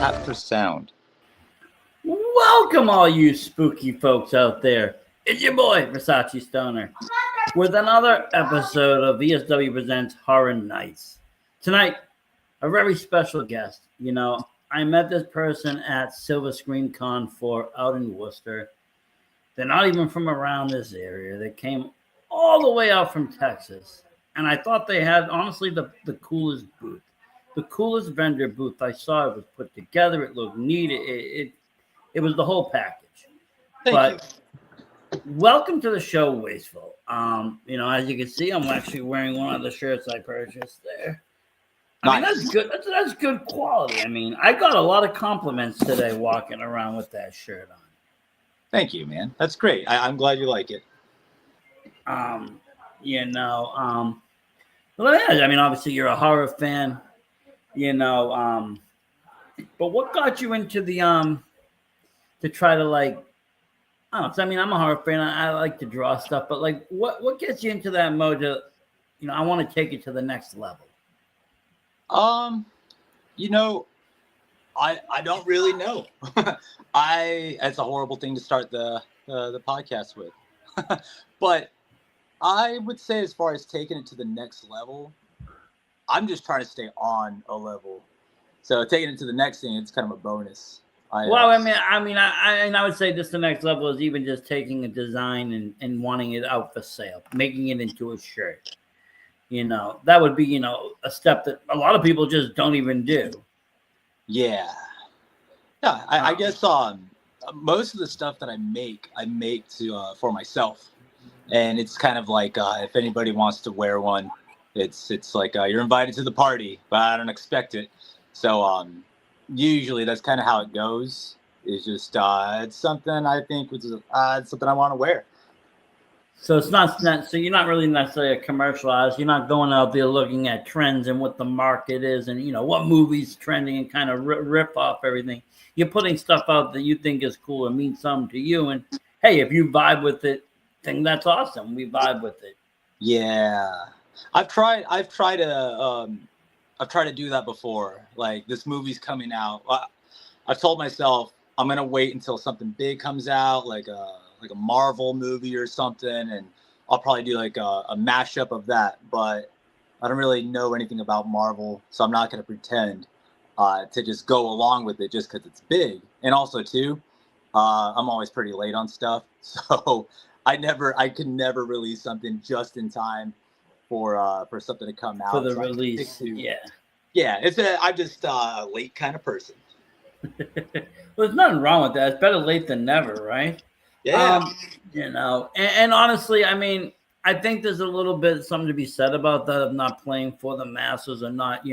after sound. Welcome, all you spooky folks out there. It's your boy, Versace Stoner, with another episode of VSW Presents Horror Nights. Tonight, a very special guest. I met this person at Silver Screen Con 4 out in Worcester. They're not even from around this area. They came all the way out from Texas. And I thought they had, honestly, the coolest booth. The coolest vendor booth I saw. It was put together. It looked neat. It was the whole package. Thank you. Welcome to the show, Wasteful. As you can see, I'm actually wearing one of the shirts I purchased there. I mean, that's good. That's good quality. I mean, I got a lot of compliments today walking around with that shirt on. Thank you, man. That's great. I'm glad you like it. Well, yeah, I mean, obviously you're a horror fan, but what got you into the, to try to like, I don't know, I mean, I'm a horror fan. I like to draw stuff, but like, what gets you into that mode to, I want to take it to the next level? I don't really know. It's a horrible thing to start the podcast with. But I would say as far as taking it to the next level, I'm just trying to stay on a level. So taking it to the next thing, it's kind of a bonus. I would say just the next level is even just taking a design and wanting it out for sale, making it into a shirt. That would be, a step that a lot of people just don't even do. Yeah. Yeah, I guess most of the stuff that I make to for myself. And it's kind of like if anybody wants to wear one, it's like you're invited to the party, but I don't expect it. So usually that's kind of how it goes. It's just it's something I think it's something I want to wear. So it's not. So you're not really necessarily commercialized. You're not going out there looking at trends and what the market is, and what movies trending and kind of rip off everything. You're putting stuff out that you think is cool and means something to you. And hey, if you vibe with it, think that's awesome. We vibe with it. Yeah, I've tried to do that before. Like this movie's coming out. I've told myself I'm gonna wait until something big comes out, like a Marvel movie or something, and I'll probably do like a mashup of that. But I don't really know anything about Marvel, so I'm not gonna pretend to just go along with it just because it's big. And also too, I'm always pretty late on stuff, so I could never release something just in time for something to come out. For the release, yeah. I'm just a late kind of person. Well, there's nothing wrong with that. It's better late than never, right? Yeah. And honestly, I mean, I think there's a little bit something to be said about that of not playing for the masses and not,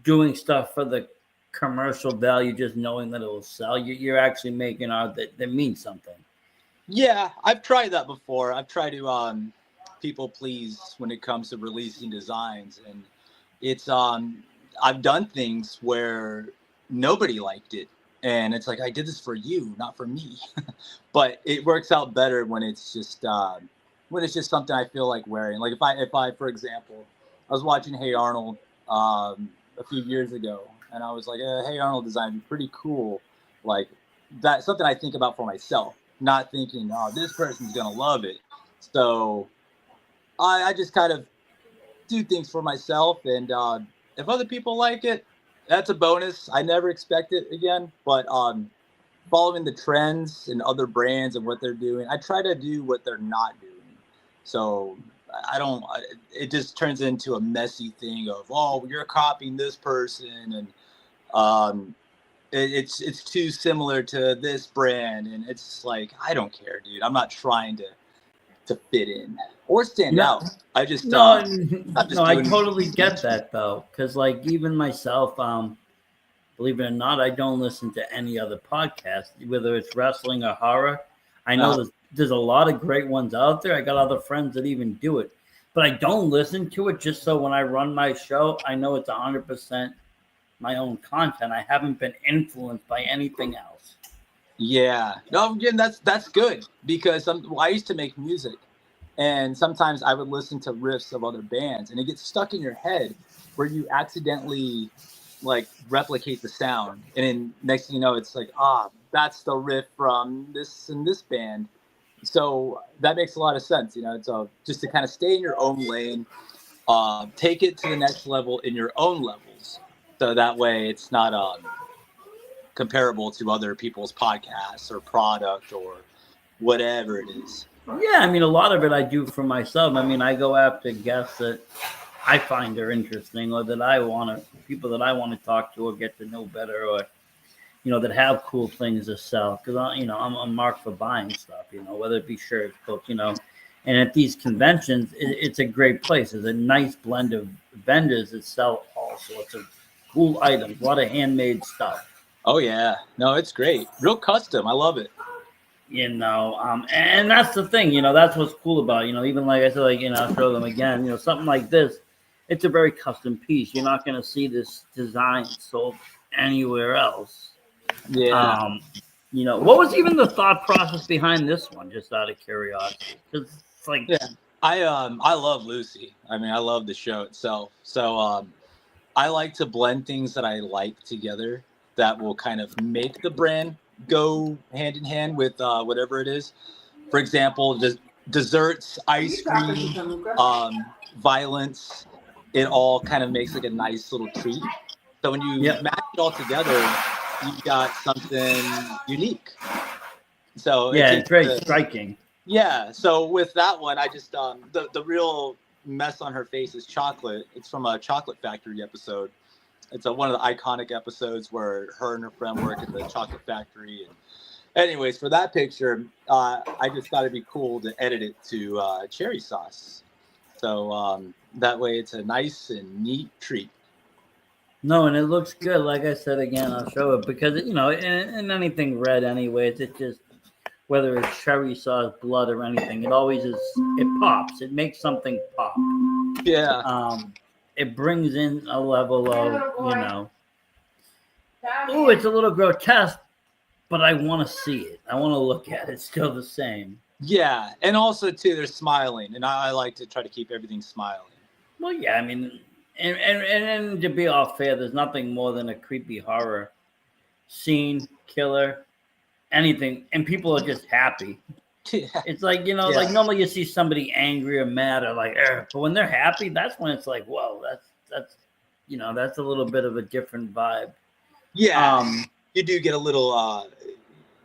doing stuff for the commercial value, just knowing that it will sell. You're actually making art that means something. Yeah, I've tried that before. I've tried to people please when it comes to releasing designs, and it's I've done things where nobody liked it. And it's like, I did this for you, not for me. But it works out better when it's just something I feel like wearing. Like if I, for example, I was watching Hey Arnold a few years ago, and I was like, Hey Arnold design would be pretty cool. Like that's something I think about for myself, not thinking, oh, this person's gonna love it. So I just kind of do things for myself, and if other people like it, that's a bonus. I never expect it again, but following the trends and other brands and what they're doing, I try to do what they're not doing. So it just turns into a messy thing of, oh, you're copying this person, and it's too similar to this brand, and it's like, I don't care, dude. I'm not trying to fit in or stand out. I just I totally get that though, because like even myself, believe it or not, I don't listen to any other podcast, whether it's wrestling or horror. I know there's a lot of great ones out there. I got other friends that even do it, but I don't listen to it just so when I run my show, I know it's 100% my own content. I haven't been influenced by anything else. Yeah, no, again, that's good, because I used to make music. And sometimes I would listen to riffs of other bands, and it gets stuck in your head where you accidentally like replicate the sound, and then next thing you know, it's like, that's the riff from this and this band. So that makes a lot of sense. It's just to kind of stay in your own lane, take it to the next level in your own levels, so that way it's not comparable to other people's podcasts or product or whatever it is. Yeah, I mean, a lot of it I do for myself. I mean, I go after guests that I find are interesting, or that people that I want to talk to or get to know better, or that have cool things to sell. Because I'm a mark for buying stuff. Whether it be shirts, books, And at these conventions, it's a great place. There's a nice blend of vendors that sell all sorts of cool items, a lot of handmade stuff. Oh yeah, no, it's great, real custom. I love it. And that's the thing. That's what's cool about it. Even like I said, I'll show them again. Something like this. It's a very custom piece. You're not going to see this design sold anywhere else. Yeah. What was even the thought process behind this one? Just out of curiosity, because it's like, yeah, I love Lucy. I mean, I love the show itself. So I like to blend things that I like together that will kind of make the brand go hand in hand with whatever it is. For example, desserts, ice cream, violence. It all kind of makes like a nice little treat. So when you match it all together, you've got something unique. So it's very striking. Yeah. So with that one, I just the real mess on her face is chocolate. It's from a Chocolate Factory episode. It's one of the iconic episodes where her and her friend work at the chocolate factory. And anyways, for that picture, I just thought it'd be cool to edit it to cherry sauce. So that way it's a nice and neat treat. No, and it looks good. Like I said again, I'll show it because in anything red, anyways, it just, whether it's cherry sauce, blood, or anything, it always is. It pops. It makes something pop. Yeah. It brings in a level of it's a little grotesque, but I want to see it. I want to look at it. Still the same. Yeah, and also too, they're smiling, and I like to try to keep everything smiling. Well, yeah, I mean. And to be all fair, there's nothing more than a creepy horror scene, killer, anything, and people are just happy. Yeah. It's like, like normally you see somebody angry or mad or like, but when they're happy, that's when it's like, whoa, that's a little bit of a different vibe. Yeah, you do get a little.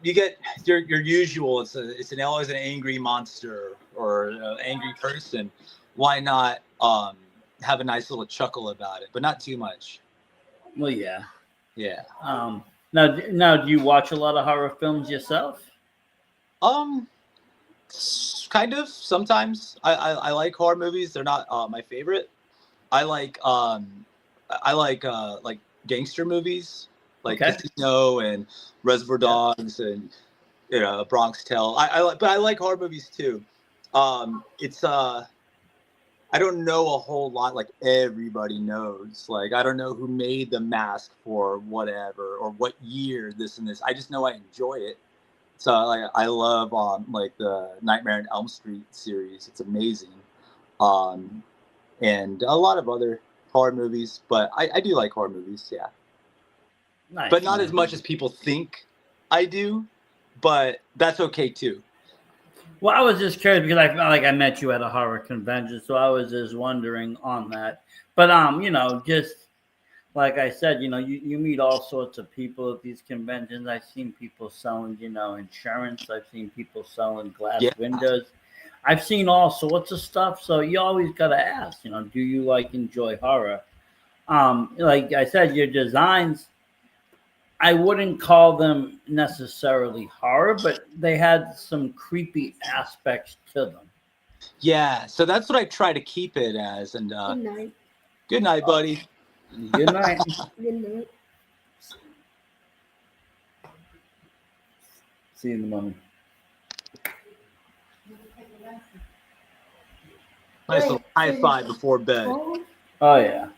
You get your usual. It's always an angry monster or an angry person. Why not? Have a nice little chuckle about it, but not too much. Well, yeah. Now, do you watch a lot of horror films yourself? Kind of. Sometimes I like horror movies. They're not my favorite. I like gangster movies, like Casino and Reservoir Dogs and Bronx Tale. But I like horror movies too. I don't know a whole lot like everybody knows. Like, I don't know who made the mask for whatever or what year this and this. I just know I enjoy it. So I love like the Nightmare on Elm Street series. It's amazing. And a lot of other horror movies, but I do like horror movies, yeah. Nice. But not as much as people think I do, but that's okay too. Well, I was just curious because I felt like I met you at a horror convention, so I was just wondering on that. But just like I said, you meet all sorts of people at these conventions. I've seen people selling, insurance. I've seen people selling glass windows. I've seen all sorts of stuff. So you always got to ask, do you enjoy horror? Like I said, your designs, I wouldn't call them necessarily horror, but they had some creepy aspects to them. Yeah, so that's what I try to keep it as. And good night. Good night, buddy. Good night. Good night. See you in the morning. Nice little high five before bed. Oh yeah.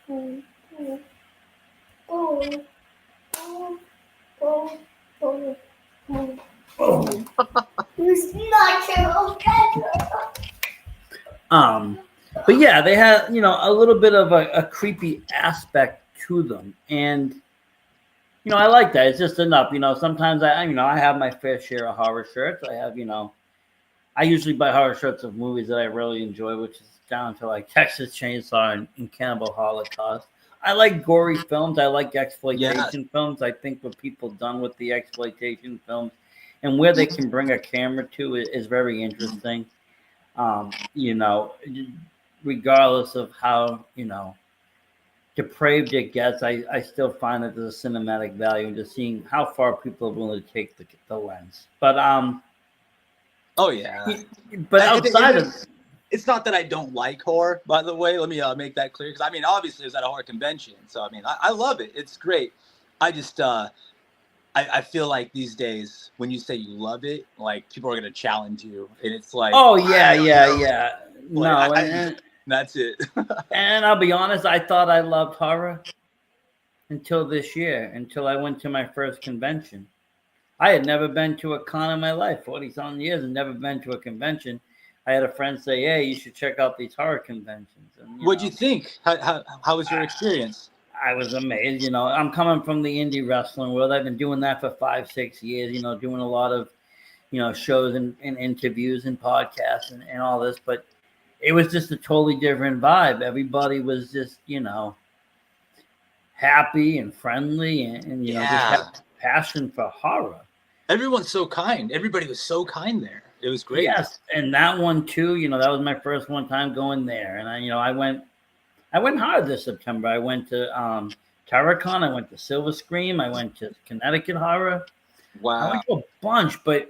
But yeah, they had a little bit of a creepy aspect to them. And, I like that. It's just enough. Sometimes I have my fair share of horror shirts. I have, I usually buy horror shirts of movies that I really enjoy, which is down to like Texas Chainsaw and Cannibal Holocaust. I like gory films. I like Yeah. exploitation films. I think what people done with the exploitation films and where they can bring a camera to is very interesting. You know, regardless of how, depraved it gets, I still find that there's a cinematic value in just seeing how far people are willing to take the lens. But Oh yeah. but I- outside it- of it's not that I don't like horror, by the way. Let me make that clear. Because I mean, obviously, it was at a horror convention, so I mean, I love it. It's great. I just I feel like these days when you say you love it, like people are gonna challenge you, and it's like, oh yeah, I don't yeah, know. yeah. Like No, that's it. and I'll be honest, I thought I loved horror until this year, until I went to my first convention. I had never been to a con in my life, 40 something years, and never been to a convention. I had a friend say, "Hey, you should check out these horror conventions." And What'd you think? How was your experience? I was amazed. I'm coming from the indie wrestling world. I've been doing that for 5, 6 years. Doing a lot of shows and interviews and podcasts and all this, but it was just a totally different vibe. Everybody was just happy and friendly and just had Yeah, passion for horror. everyone's so kind. Everybody was so kind there. It was great. Yes, and that one too. That was my first one time going there, and I went hard this September. I went to Terracon, I went to Silver Scream, I went to Connecticut Horror. I Wow. went to a bunch, but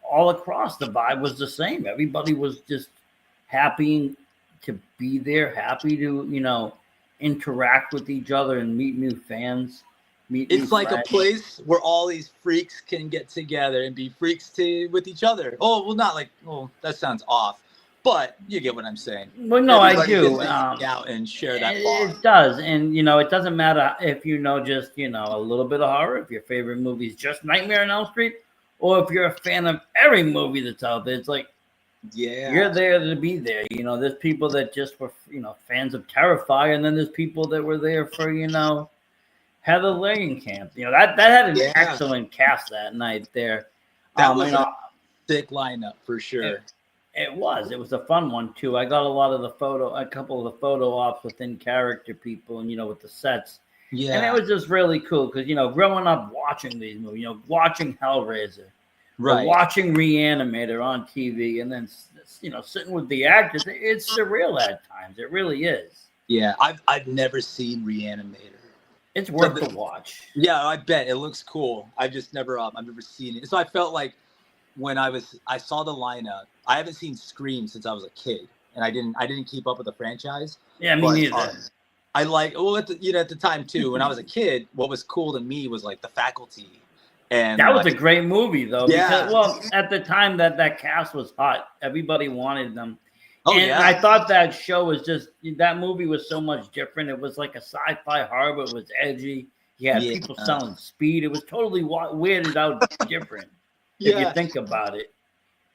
all across the vibe was the same. Everybody was just happy to be there, happy to interact with each other and meet new fans, meet new It's like a friends. place where all these freaks can get together and be freaks with each other. Oh, well, not like, oh, that sounds off, but you get what I'm saying. Well, no, I Everybody do. gets to hang out and share that bond. It does, and it doesn't matter if just a little bit of horror. If your favorite movie is just Nightmare on Elm Street, or if you're a fan of every movie that's out there, it's like Yeah. you're there to be there. There's people that just were fans of Terrifier, and then there's people that were there for Heather Langenkamp. That had an excellent cast that night there. That was a thick lineup for sure. It was a fun one too. I got a couple of the photo ops within character people, and with the sets. Yeah. And it was just really cool because growing up watching these movies, watching Hellraiser, right, watching Reanimator on TV, and then sitting with the actors, it's surreal at times. It really is. Yeah, I've never seen Reanimator. It's worth the watch. Yeah, I bet it looks cool. I've just never I've never seen it. So I felt like when I saw the lineup. I haven't seen Scream since I was a kid, and I didn't keep up with the franchise. Yeah, me neither. I like at the time too. When I was a kid, what was cool to me was like The Faculty, and that was a great movie though. Yeah. Because, at the time that cast was hot, everybody wanted them. Oh, and yeah. I thought that show was that movie was so much different. It was like a sci-fi horror, but it was edgy. You had people selling speed. It was totally weirded out different. If you think about it.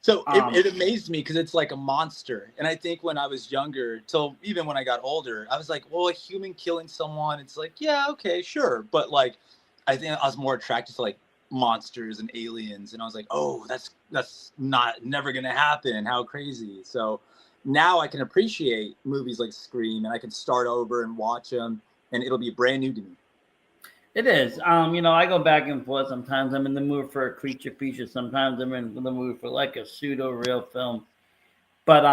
So it amazed me because it's like a monster. And I think when I was younger, till even when I got older, I was like, well, a human killing someone, it's like, yeah, okay, sure. But like, I think I was more attracted to like monsters and aliens. And I was like, oh, that's never going to happen. How crazy. So now I can appreciate movies like Scream, and I can start over and watch them, and it'll be brand new to me. It is. I go back and forth. Sometimes I'm in the mood for a creature feature. Sometimes I'm in the mood for like a pseudo real film. But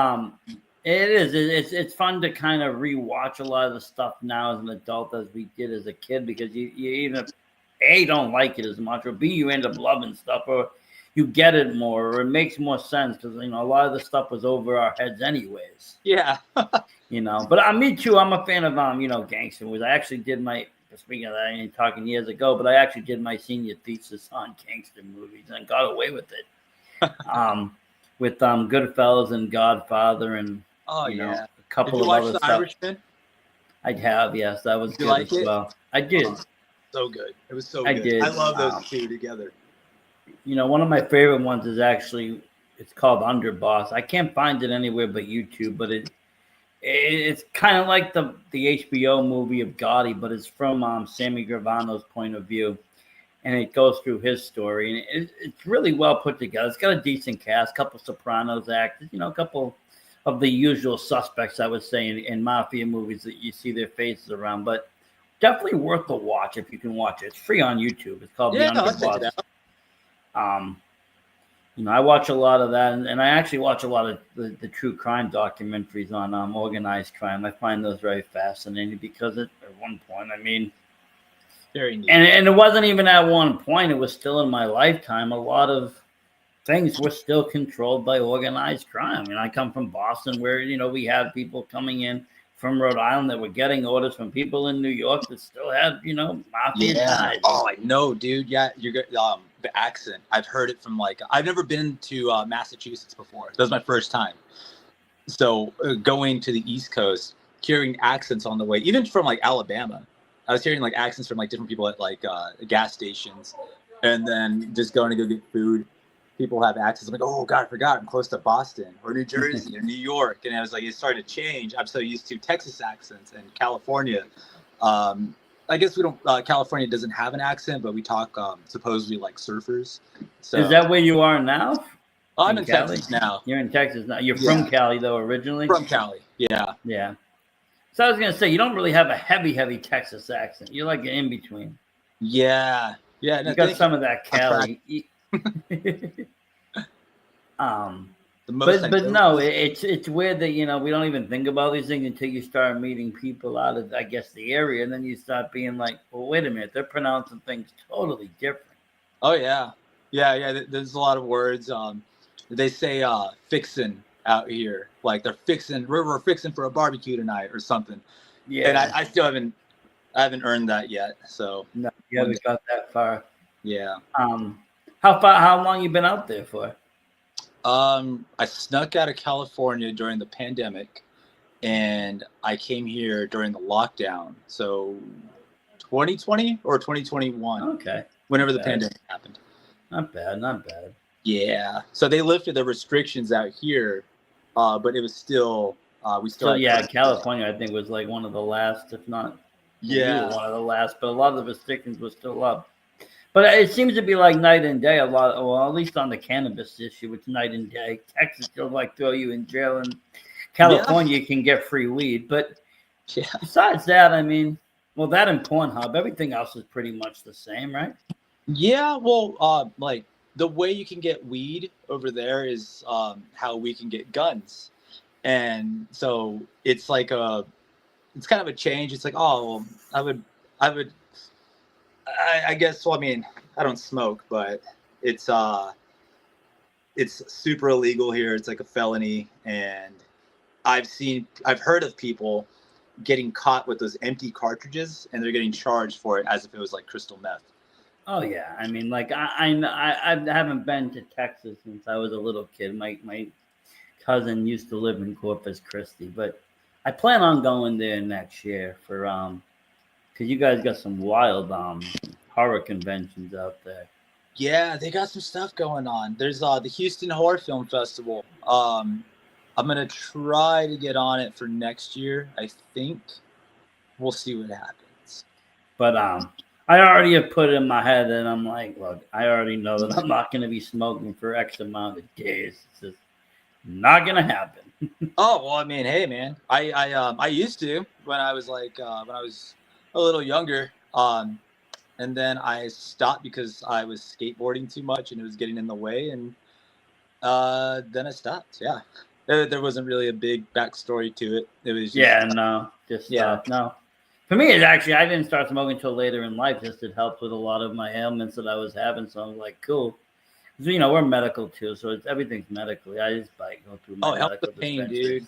it is. It's fun to kind of rewatch a lot of the stuff now as an adult as we did as a kid, because you even A, don't like it as much, or B, you end up loving stuff, or you get it more, or it makes more sense because a lot of the stuff was over our heads anyways. Yeah. But me too. I'm a fan of gangster movies. I actually did my. Speaking of that, I ain't talking years ago, but I actually did my senior thesis on gangster movies and got away with it. With Goodfellas and Godfather and a couple of other stuff. Did you watch The Irishman? I have, yes. That was good as well. I did. So good. It was so good. I did. I love those two together. One of my favorite ones is actually, it's called Underboss. I can't find it anywhere but YouTube, but It's kind of like the HBO movie of Gotti, but it's from Sammy Gravano's point of view, and it goes through his story, and it's really well put together. It's got a decent cast, couple Sopranos actors, a couple of the usual suspects, I would say, in mafia movies that you see their faces around, but definitely worth the watch if you can watch it. It's free on YouTube. It's called The Yeah, I'll check it Underboss. out. I watch a lot of that, and I actually watch a lot of the true crime documentaries on organized crime. I find those very fascinating because at one point, I mean, Very neat. and it wasn't even at one point; it was still in my lifetime. A lot of things were still controlled by organized crime. I mean, I come from Boston, where we had people coming in from Rhode Island that were getting orders from people in New York that still had mafia ties. Oh, I know, dude. Yeah, you're good. The accent. I've heard it from I've never been to Massachusetts before. That was my first time. So going to the East Coast, hearing accents on the way, even from Alabama, I was hearing accents from different people at gas stations, and then just going to go get food. People have accents. I'm like, oh God, I forgot. I'm close to Boston or New Jersey or New York, and I was like, it started to change. I'm so used to Texas accents and California. I guess we don't. California doesn't have an accent, but we talk supposedly like surfers. So is that where you are now? I'm in Texas now. You're in Texas now. You're from Cali though, originally. From Cali, yeah. Yeah. So I was gonna say you don't really have a heavy Texas accent. You're like in between. Yeah. No, you got some of that Cali. But no, it's weird that we don't even think about these things until you start meeting people out of, I guess, the area, and then you start being like, well, wait a minute, they're pronouncing things totally different. Oh yeah. There's a lot of words. They say "fixin" out here, like they're fixing. We're fixing for a barbecue tonight or something. Yeah. And I still haven't earned that yet. So no, you haven't got that far. Yeah. How long you been out there for? I snuck out of California during the pandemic, and I came here during the lockdown. So 2020 or 2021. Okay. Whenever the pandemic happened. Not bad. Yeah. So they lifted the restrictions out here, but it was still California I think was like one of the last, if not one of the last, but a lot of the restrictions were still up. But it seems to be like night and day a lot. Well, at least on the cannabis issue, it's night and day. Texas will throw you in jail, and California you can get free weed. But besides that, I mean, well, that and Pornhub, everything else is pretty much the same, right? Yeah, well, the way you can get weed over there is how we can get guns, and so it's it's kind of a change. It's like, oh, well, I guess. Well, I mean, I don't smoke, but it's super illegal here. It's like a felony, and I've heard of people getting caught with those empty cartridges, and they're getting charged for it as if it was like crystal meth. Oh yeah, I mean, I haven't been to Texas since I was a little kid. My cousin used to live in Corpus Christi, but I plan on going there next year for because you guys got some wild horror conventions out there. Yeah, they got some stuff going on. There's the Houston Horror Film Festival. I'm gonna try to get on it for next year. I think we'll see what happens. But I already have put it in my head, and I'm like, look, I already know that I'm not going to be smoking for X amount of days. It's just not going to happen. Oh well, I mean, hey man, I used to when I was a little younger, and then I stopped because I was skateboarding too much and it was getting in the way, and then I stopped. Yeah, there wasn't really a big backstory to it. It was just, no. For me, it's actually, I didn't start smoking until later in life. Just it helped with a lot of my ailments that I was having. So I was like, cool. So, we're medical too, so everything's medically. I just go through my medical helps the pain, dude.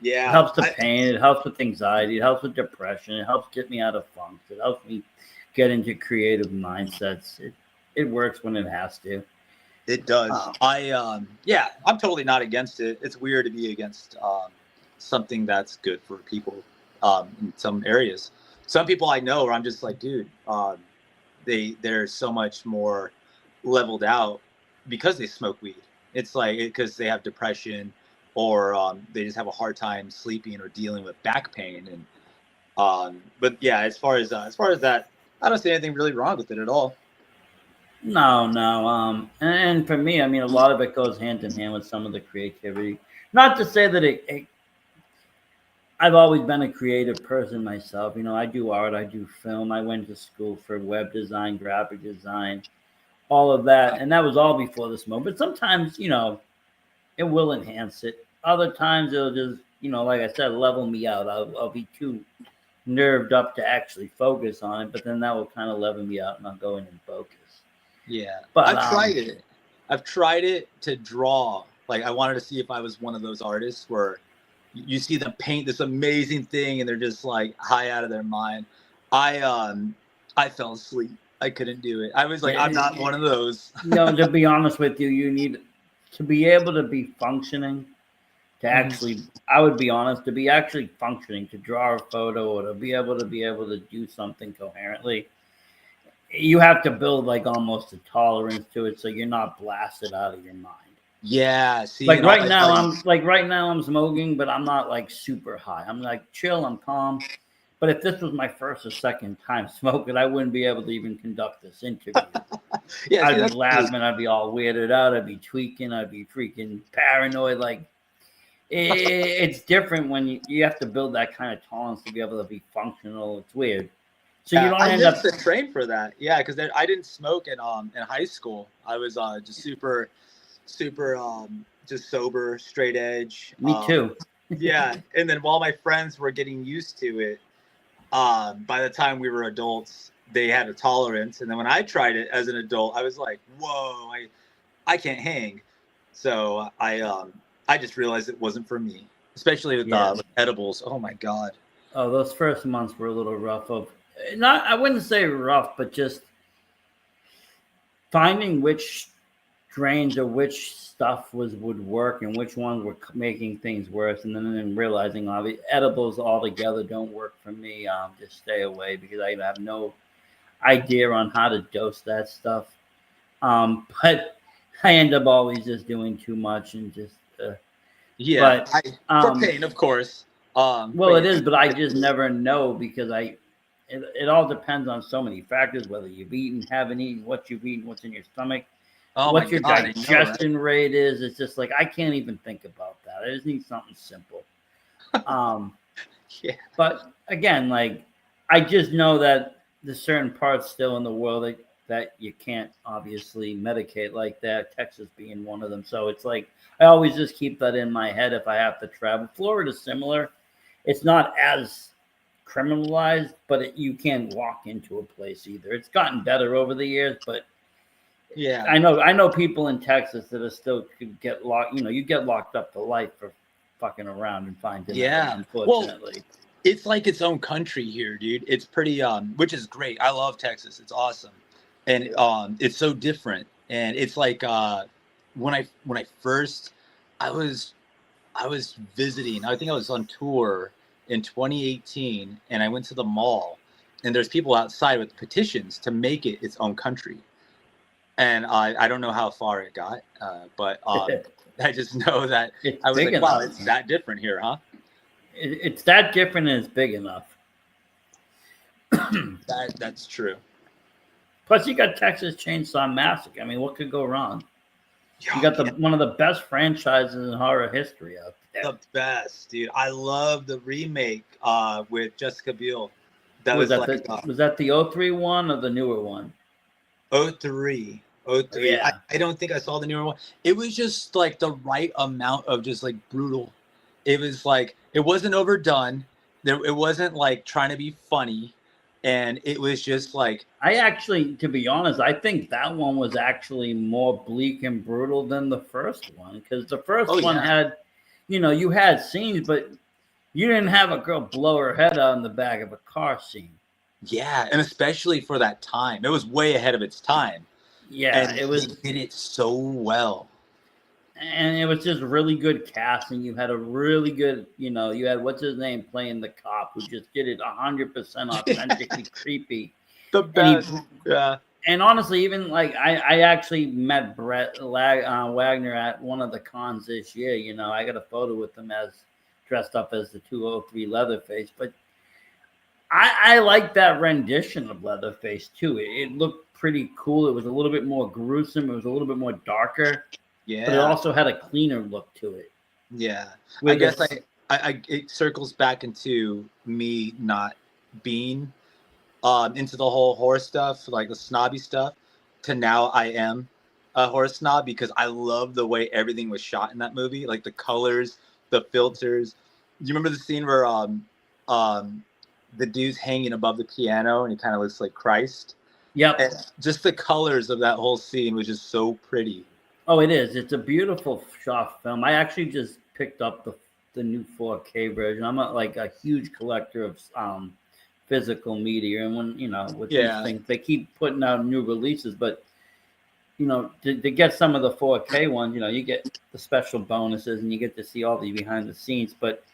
Yeah. It helps the pain. It helps with anxiety. It helps with depression. It helps get me out of funk. It helps me get into creative mindsets. It works when it has to. It does. I'm totally not against it. It's weird to be against something that's good for people in some areas. Some people I know where I'm just like, dude, they're so much more leveled out because they smoke weed. It's like because they have depression or they just have a hard time sleeping or dealing with back pain. And but yeah, as far as that, I don't see anything really wrong with it at all. No, no. And for me, I mean, a lot of it goes hand in hand with some of the creativity. Not to say that I've always been a creative person myself. You know, I do art, I do film. I went to school for web design, graphic design, all of that, and that was all before this moment. But sometimes, you know, it will enhance it. Other times, it'll just, you know, like I said, level me out. I'll be too nerved up to actually focus on it, but then that will kind of level me out, and I'll go in and focus. Yeah, But I've tried it. I've tried it to draw. Like I wanted to see if I was one of those artists where you see them paint this amazing thing and they're just like high out of their mind. I fell asleep. I couldn't do it. I was like, I'm not one of those. No, to be honest with you, you need to be able to be functioning. To actually, I would be honest, to be actually functioning, to draw a photo or to be able to do something coherently, you have to build like almost a tolerance to it, so you're not blasted out of your mind. Yeah, see, like right now, I'm smoking, but I'm not like super high. I'm like chill, I'm calm. But if this was my first or second time smoking, I wouldn't be able to even conduct this interview. Yeah, I'd be laughing, I'd be all weirded out, I'd be tweaking, I'd be freaking paranoid. Like it's different when you have to build that kind of tolerance to be able to be functional. It's weird. So you don't end up to train for that. Yeah, because I didn't smoke in high school. I was just super just sober, straight edge. Me too. Yeah, and then while my friends were getting used to it, by the time we were adults, they had a tolerance. And then when I tried it as an adult, I was like, whoa, I can't hang. So I just realized it wasn't for me, especially with edibles. Oh my God. Oh, those first months were a little rough. I wouldn't say rough, but just finding which strains or which stuff would work and which ones were making things worse, and then realizing edibles altogether don't work for me. Just stay away because I have no idea on how to dose that stuff. But I end up always just doing too much and just yeah. For pain, of course. Well, it is, but I just never know because it all depends on so many factors, whether you've eaten, haven't eaten, what you've eaten, what's in your stomach, what your digestion rate is. It's just like I can't even think about that. I just need something simple. Yeah. But again, like I just know that there's certain parts still in the world that you can't obviously medicate like that, Texas being one of them. So it's like I always just keep that in my head if I have to travel. Florida's similar. It's not as criminalized, but you can't walk into a place either. It's gotten better over the years, but yeah, I know people in Texas that are still could get locked. You know, you get locked up for life for fucking around and finding out, unfortunately. Well, it's like its own country here, dude. It's pretty which is great. I love Texas. It's awesome. And it's so different. And it's like when I first I was visiting, I think I was on tour in 2018, and I went to the mall, and there's people outside with petitions to make it its own country. And I don't know how far it got, but I just know that I was like, wow, it's that different here, huh? It's that different and it's big enough. That's true. Plus, you got Texas Chainsaw Massacre. I mean, what could go wrong? You got one of the best franchises in horror history out there. The best, dude. I love the remake with Jessica Biel. Was that the 03 one or the newer one? 03. Yeah. I don't think I saw the newer one. It was just like the right amount of just like brutal. It was like it wasn't overdone. It wasn't like trying to be funny. And it was just like I actually, to be honest, I think that one was actually more bleak and brutal than the first one, because the first one had, you had scenes, but you didn't have a girl blow her head out in the back of a car scene. Yeah, and especially for that time, it was way ahead of its time. Yeah, and it did it so well. And it was just really good casting. You had a really good, you had what's his name playing the cop who just did it 100% authentically creepy. The best. Yeah. And honestly, even like I actually met Wagner at one of the cons this year. You know, I got a photo with him as dressed up as the 203 Leatherface. But I like that rendition of Leatherface too. It looked pretty cool. It was a little bit more gruesome. It was a little bit more darker, but it Yeah. also had a cleaner look to it. Yeah. I With guess this, it circles back into me not being into the whole horror stuff, like the snobby stuff, to now I am a horror snob because I love the way everything was shot in that movie, like the colors, the filters. Do you remember the scene where um the dude's hanging above the piano and he kind of looks like Christ? yep. And just the colors of that whole scene was just so pretty. Oh, it is. It's a beautiful shot film. I actually just picked up the new 4K version. I'm like a huge collector of physical media, and when with these Yeah. things, they keep putting out new releases. But to get some of the 4K ones, you get the special bonuses, and you get to see all the behind the scenes. But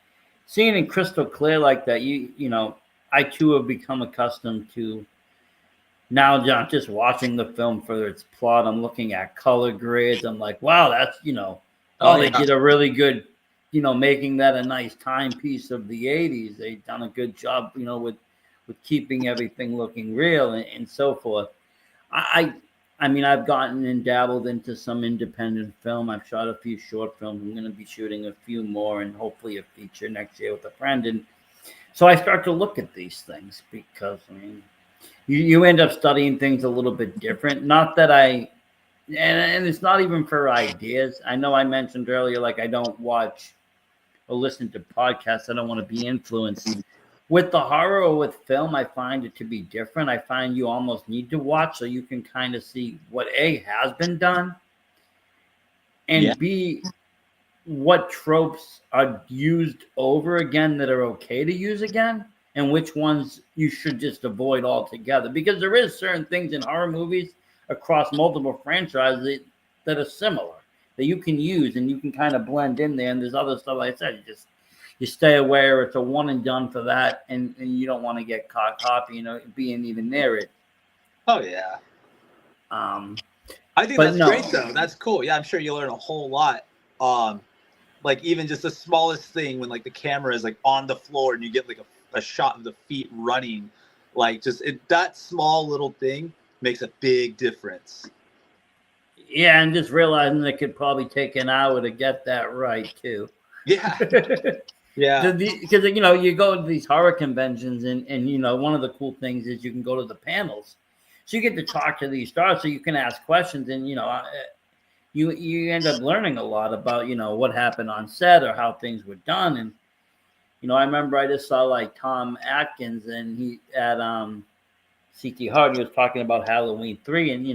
seeing it crystal clear like that, I too have become accustomed to now just watching the film for its plot. I'm looking at color grades. I'm like, wow, that's Oh they yeah. did a really good, making that a nice timepiece of the '80s. They've done a good job, with keeping everything looking real and so forth. I I mean, I've gotten and dabbled into some independent film. I've shot a few short films. I'm going to be shooting a few more and hopefully a feature next year with a friend. And so I start to look at these things because, I mean, you end up studying things a little bit different. Not that and it's not even for ideas. I know I mentioned earlier, like I don't watch or listen to podcasts. I don't want to be influenced. With the horror or with film, I find it to be different. I find you almost need to watch so you can kind of see what A has been done Yeah. and B what tropes are used over again that are okay to use again and which ones you should just avoid altogether, because there is certain things in horror movies across multiple franchises that are similar that you can use and you can kind of blend in there, and there's other stuff like I said you stay away, or it's a one and done for that, and you don't want to get caught copying being even near it. Oh yeah. um I think but that's no. great though. That's cool. Yeah, I'm sure you learn a whole lot. Um, like even just the smallest thing when like the camera is like on the floor and you get like a shot of the feet running, like that small little thing makes a big difference. Yeah, and just realizing it could probably take an hour to get that right too. Yeah. Because Yeah. you go to these horror conventions and one of the cool things is you can go to the panels, so you get to talk to these stars, so you can ask questions, and you end up learning a lot about what happened on set or how things were done. And I remember I just saw like Tom Atkins, and he at CT Hard, he was talking about Halloween 3, and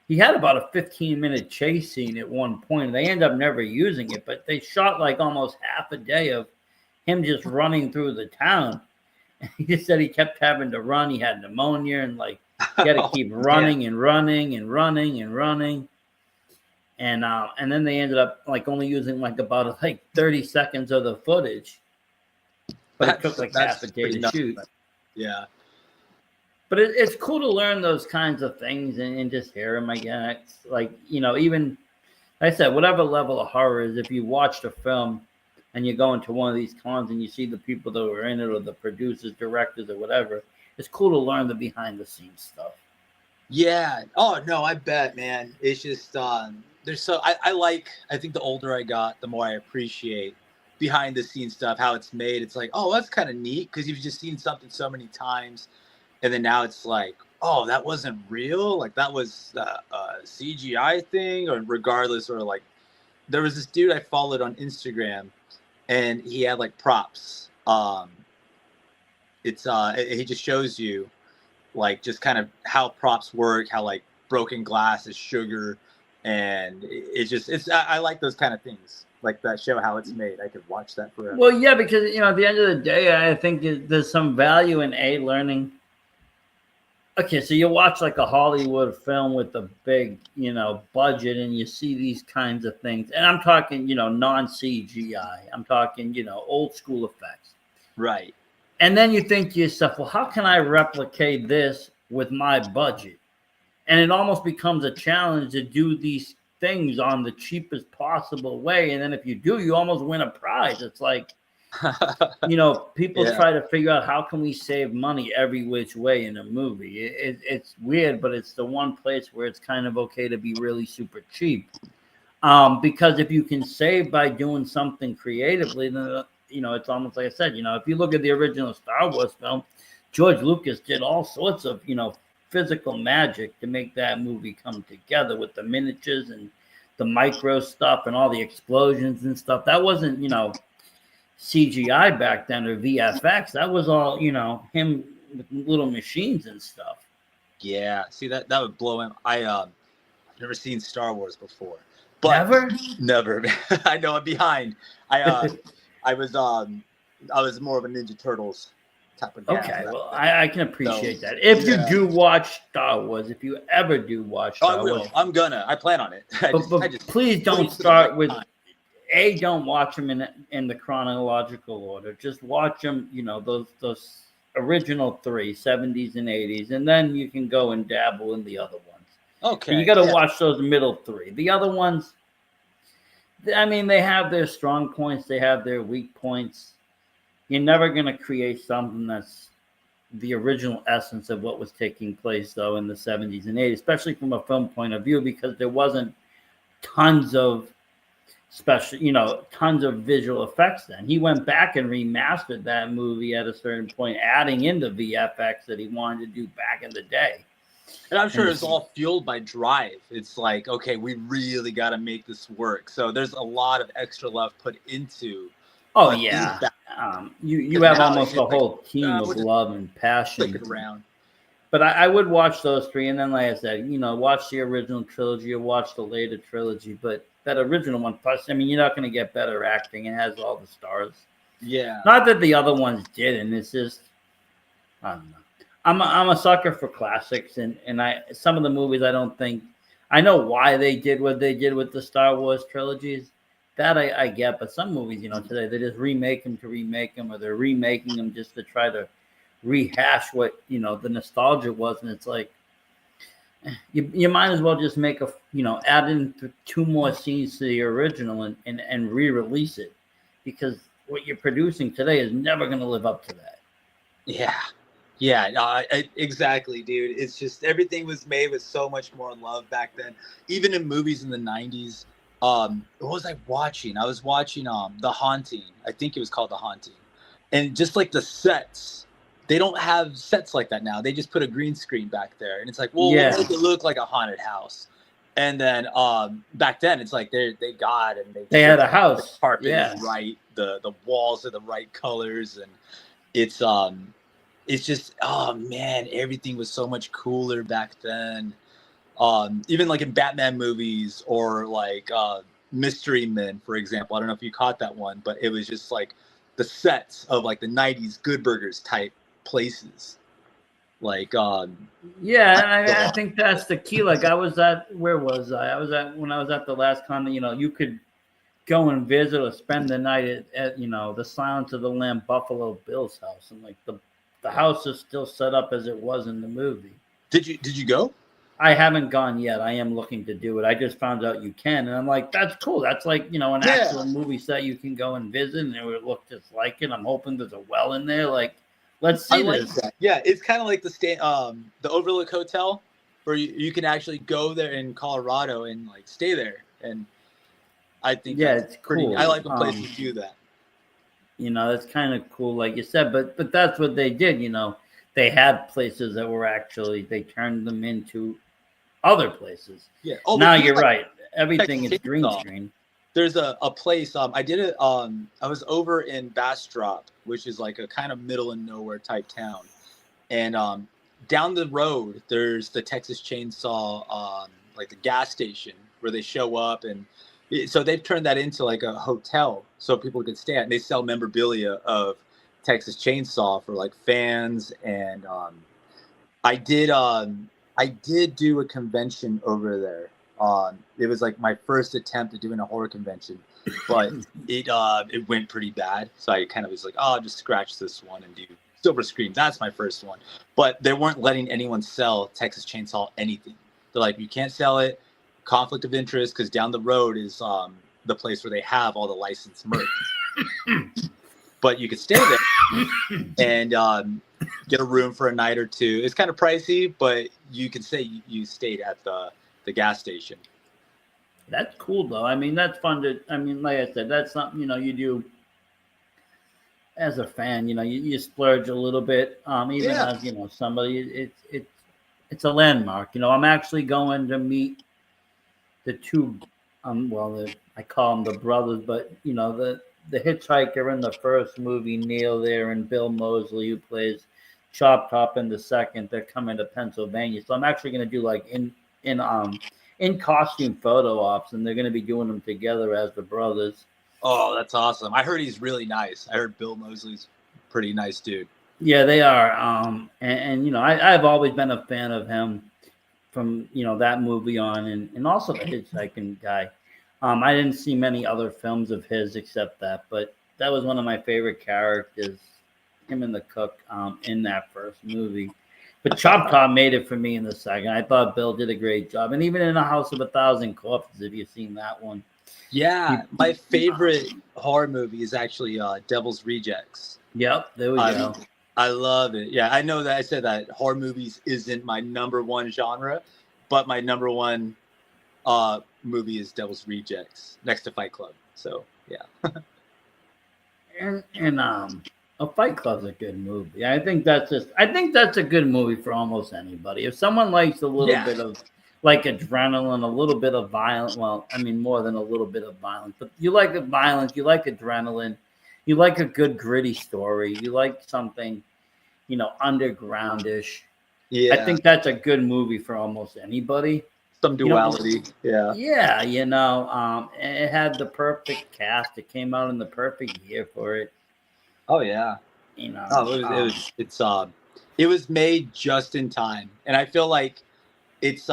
he had about a 15-minute chase scene at one point. They end up never using it, but they shot like almost half a day of him just running through the town. He just said he kept having to run. He had pneumonia, and like he had to keep running and running and running and running. And then they ended up like only using like about like 30 seconds of the footage, but it took like half a day to shoot. Yeah. But it's cool to learn those kinds of things and just hear them again. It's like, even like I said, whatever level of horror is, if you watched a film and you go into one of these cons and you see the people that were in it or the producers, directors, or whatever, it's cool to learn the behind the scenes stuff. Yeah. Oh no, I bet, man. It's just there's I think the older I got, the more I appreciate behind the scenes stuff, how it's made. It's like, oh, that's kind of neat because you've just seen something so many times. And then now it's like, oh, that wasn't real. Like that was a CGI thing, or regardless, or like there was this dude I followed on Instagram, and he had like props. He just shows you like just kind of how props work, how like broken glass is sugar, and I like those kind of things, like that show how it's made. I could watch that forever. Well, yeah, because at the end of the day, I think there's some value in learning. Okay, so you watch like a Hollywood film with a big, budget, and you see these kinds of things. And I'm talking, non-CGI. I'm talking, old school effects. Right. And then you think to yourself, well, how can I replicate this with my budget. And it almost becomes a challenge to do these things on the cheapest possible way. And then if you do, you almost win a prize. It's like, people Yeah. try to figure out how can we save money every which way in a movie. It's weird, but it's the one place where it's kind of okay to be really super cheap. Because if you can save by doing something creatively, then it's almost like I said. If you look at the original Star Wars film, George Lucas did all sorts of physical magic to make that movie come together with the miniatures and the micro stuff and all the explosions and stuff. That wasn't CGI back then or VFX. That was all him with little machines and stuff. Yeah. See, that would blow him. I've never seen Star Wars before. But never. I know I'm behind. I was more of a Ninja Turtles type of guy. Okay, well, I can appreciate that. If you do watch Star Wars, if you ever do watch Star Wars, I'm gonna. I plan on it. But please don't start with don't watch them in the chronological order. Just watch them, those original 3, 70s and 80s, and then you can go and dabble in the other ones. Okay. But you got to watch those middle 3. The other ones, I mean, they have their strong points, they have their weak points. You're never going to create something that's the original essence of what was taking place, though, in the 70s and 80s, especially from a film point of view, because there wasn't tons of tons of visual effects then. He went back and remastered that movie at a certain point, adding in the VFX that he wanted to do back in the day. And I'm sure it's all fueled by drive. It's like, okay, we really got to make this work. So there's a lot of extra love put into. Oh, yeah. You have almost a whole team of love and passion. Around. But I would watch those 3. And then, like I said, watch the original trilogy or watch the later trilogy. But that original one, plus, I mean, you're not going to get better acting. It has all the stars. Yeah. Not that the other ones didn't. It's just, I don't know. I'm a sucker for classics, and some of the movies I know why they did what they did with the Star Wars trilogies. That I get, but some movies, today they just remake them to remake them, or they're remaking them just to try to rehash what the nostalgia was, and it's like you might as well just make add in 2 more scenes to the original and re-release it, because what you're producing today is never going to live up to that. Yeah. Yeah, exactly, dude. It's just everything was made with so much more love back then. Even in movies in the 90s, what was I watching? I was watching The Haunting. I think it was called The Haunting. And just like the sets, they don't have sets like that now. They just put a green screen back there. And it's like, well, we'll make it look like a haunted house. And then back then, it's like they got and they had a house. The carpet is right. The walls are the right colors. And it's just, oh man, everything was so much cooler back then. Even like in Batman movies or like Mystery Men, for example. I don't know if you caught that one, but it was just like the sets of like the 90s Good Burgers type places. Like, I think that's the key. Like where was I? When I was at the last con, you could go and visit or spend the night at the Silence of the Lamb Buffalo Bill's house, and like the house is still set up as it was in the movie. Did you go? I haven't gone yet. I am looking to do it. I just found out you can, and I'm like, that's cool. That's like an actual movie set you can go and visit, and it would look just like it. I'm hoping there's a well in there. Like, let's see this. That. Yeah, it's kind of like the Overlook Hotel, where you can actually go there in Colorado and like stay there. And I think it's pretty cool. I like when places do that. It's kind of cool, like you said, but that's what they did. They had places that were actually, they turned them into other places. Yeah. Oh, now you're right. Everything is green screen. There's a place. I did it. I was over in Bastrop, which is like a kind of middle of nowhere type town, and down the road there's the Texas Chainsaw, like the gas station where they show up, and so they've turned that into like a hotel so people can stay at, and they sell memorabilia of Texas Chainsaw for like fans. And I did do a convention over there. It was like my first attempt at doing a horror convention, but it went pretty bad. So I kind of was like, oh, I'll just scratch this one and do Silver Scream. That's my first one. But they weren't letting anyone sell Texas Chainsaw anything. They're like, you can't sell it. Conflict of interest, because down the road is the place where they have all the licensed merch. But you could stay there and get a room for a night or two. It's kind of pricey, but you can say you stayed at the gas station. That's cool, though. I mean, that's fun to. I mean, like I said, that's something you do as a fan. You splurge a little bit. Even as somebody, it's a landmark. I'm actually going to meet the two. I call them the brothers, but the hitchhiker in the first movie, Neil there, and Bill Moseley, who plays Chop Top in the second. They're coming to Pennsylvania, so I'm actually going to do like in costume photo ops, and they're going to be doing them together as the brothers. Oh, that's awesome! I heard he's really nice. I heard Bill Moseley's a pretty nice dude. Yeah, they are. I've always been a fan of him from that movie on, and also the hitchhiking guy. I didn't see many other films of his except that, but that was one of my favorite characters, him and the cook, in that first movie. But Chop Top made it for me in the second. I thought Bill did a great job, and even in A House of a Thousand Corpses, if you've seen that one. Yeah, my favorite horror movie is actually Devil's Rejects. Yep, there we go. I love it. Yeah, I know that I said that horror movies isn't my number one genre, but my number one movie is Devil's Rejects next to Fight Club. So yeah. and a Fight Club's a good movie. I think that's a good movie for almost anybody. If someone likes a little bit of like adrenaline, a little bit of violence, well, I mean more than a little bit of violence, but you like the violence, you like adrenaline, you like a good gritty story, you like something, undergroundish. Yeah. I think that's a good movie for almost anybody. Some duality. Yeah. Yeah, it had the perfect cast. It came out in the perfect year for it. Oh yeah. It was made just in time. And I feel like it's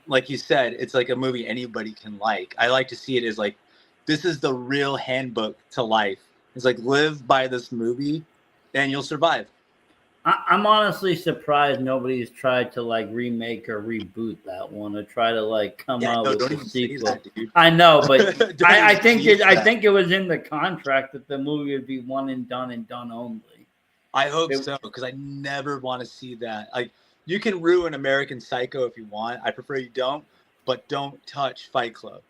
like you said, it's like a movie anybody can like. I like to see it as like this is the real handbook to life. It's like live by this movie and you'll survive. I'm honestly surprised nobody's tried to like remake or reboot that one or try to like come out with a sequel. That, I know, but I think it was in the contract that the movie would be one and done only. I hope so, because I never want to see that. Like you can ruin American Psycho if you want. I prefer you don't, but don't touch Fight Club.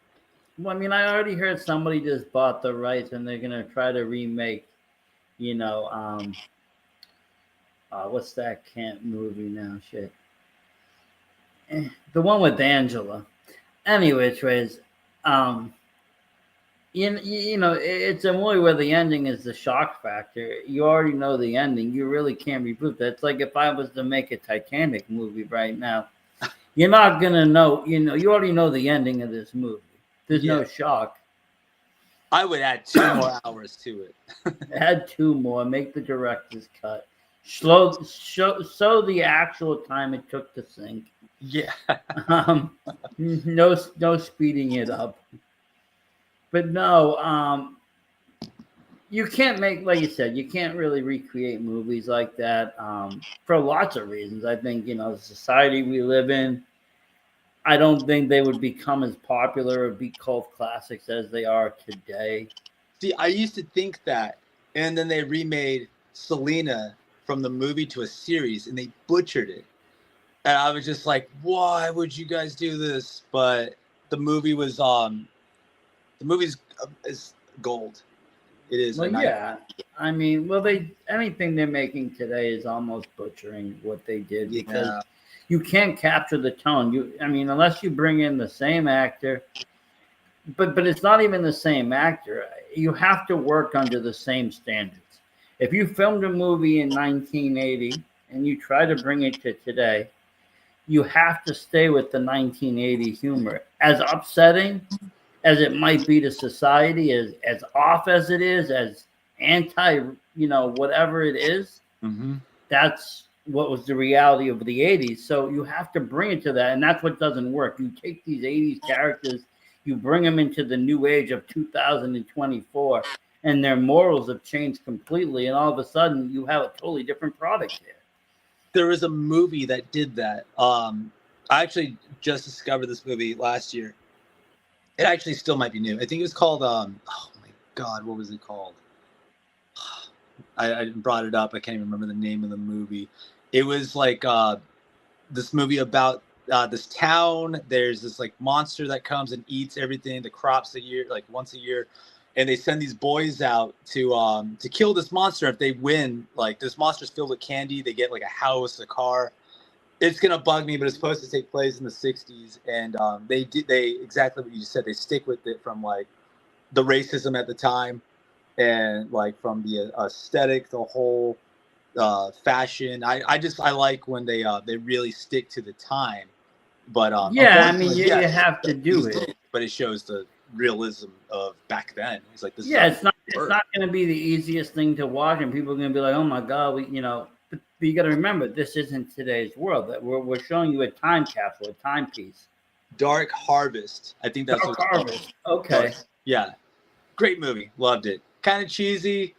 Well, I mean, I already heard somebody just bought the rights and they're gonna try to remake, what's that camp movie now? Shit. The one with Angela. Anyways, it's a movie where the ending is the shock factor. You already know the ending. You really can't reboot that. It's like if I was to make a Titanic movie right now, you're not going to know, you already know the ending of this movie. There's no shock. I would add 2 more hours to it. Add 2 more. Make the director's cut. Show the actual time it took to sink. Yeah. No speeding it up. But no, you can't make, like you said, you can't really recreate movies like that for lots of reasons. I think, the society we live in, I don't think they would become as popular or be cult classics as they are today. See, I used to think that, and then they remade Selena from the movie to a series, and they butchered it. And I was just like, why would you guys do this? But the movie was is gold. It is. Well, yeah. I mean, anything they're making today is almost butchering what they did because you can't capture the tone. Unless you bring in the same actor, but it's not even the same actor. You have to work under the same standards. If you filmed a movie in 1980 and you try to bring it to today, you have to stay with the 1980 humor. As upsetting as it might be to society, as off as it is, as anti, whatever it is, that's what was the reality of the 80s. So you have to bring it to that, and that's what doesn't work. You take these 80s characters, you bring them into the new age of 2024, and their morals have changed completely, and all of a sudden you have a totally different product here. There was a movie that did that. I actually just discovered this movie last year. It actually still might be new. I think it was called oh my god, what was it called? I brought it up. I can't even remember the name of the movie. It was like this movie about this town. There's this like monster that comes and eats everything, the crops a year, like once a year, and they send these boys out to kill this monster. If they win, like this monster's filled with candy, they get like a house, a car. It's gonna bug me, but it's supposed to take place in the '60s, and they exactly what you said. They stick with it from like the racism at the time, and like from the aesthetic, the whole fashion. I like when they really stick to the time. But Yeah, I mean, unfortunately, you yes, have to do it. but it shows the realism of back then. It's like this. Yeah, it's not going to be the easiest thing to watch, and people are going to be like, "Oh my god," But you got to remember, this isn't today's world. That we're showing you a time capsule, a timepiece. Dark Harvest. I think that's Dark Harvest. Okay. Yeah, great movie. Loved it. Kind of cheesy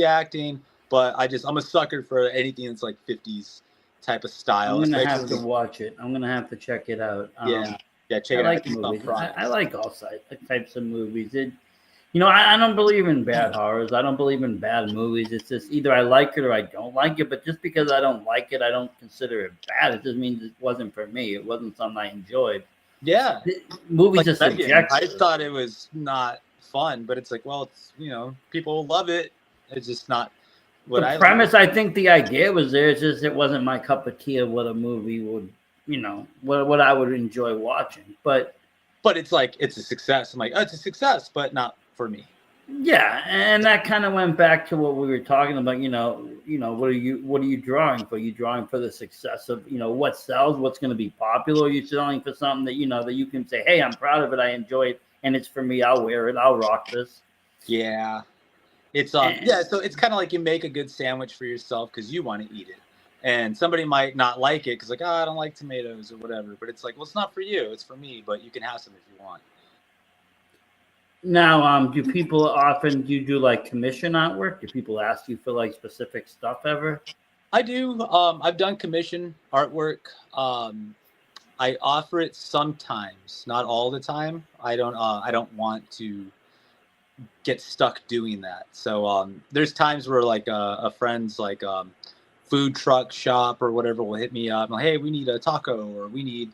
acting, but I'm a sucker for anything that's like 50s type of style. I'm gonna have to watch it. I'm gonna have to check it out. Yeah, check it out. Like movies. I like all types of movies. I don't believe in bad horrors. I don't believe in bad movies. It's just either I like it or I don't like it. But just because I don't like it, I don't consider it bad. It just means it wasn't for me. It wasn't something I enjoyed. Yeah, movies are subjective. I thought it was not fun, but it's like, well, it's people love it. It's just not what the premise. I think the idea was there. It's just it wasn't my cup of tea of what a movie would, what I would enjoy watching. But it's like it's a success. I'm like, oh, it's a success, but not for me. Yeah, and that kind of went back to what we were talking about. What are you drawing for? Are you drawing for the success of what sells, what's going to be popular? Or are you selling for something that that you can say, hey, I'm proud of it, I enjoy it, and it's for me. I'll wear it. I'll rock this. Yeah, it's So it's kind of like you make a good sandwich for yourself because you want to eat it, and somebody might not like it because like, oh, I don't like tomatoes or whatever. But it's like, well, it's not for you. It's for me. But you can have some if you want. Now, do people often do like commission artwork? Do people ask you for like specific stuff ever? I do. I've done commission artwork. I offer it sometimes, not all the time. I don't want to get stuck doing that. So there's times where like a friend's like food truck shop or whatever will hit me up. And like, hey, we need a taco or we need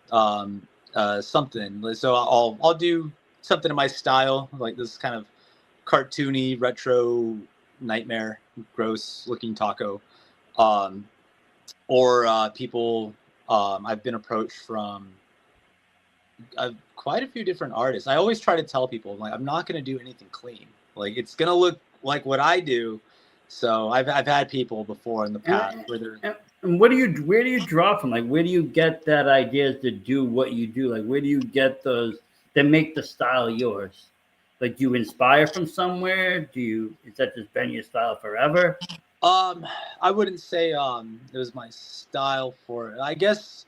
something. So I'll do something in my style, like this kind of cartoony retro nightmare gross looking taco. Or people I've been approached from quite a few different artists. I always try to tell people, like, I'm not going to do anything clean. Like, it's going to look like what I do. So I've had people before in the past where they're. And where do you draw from? Like, where do you get that idea to do what you do? Like, where do you get those that make the style yours? Like, do you inspire from somewhere? Is that just been your style forever? I wouldn't say it was my style for it. I guess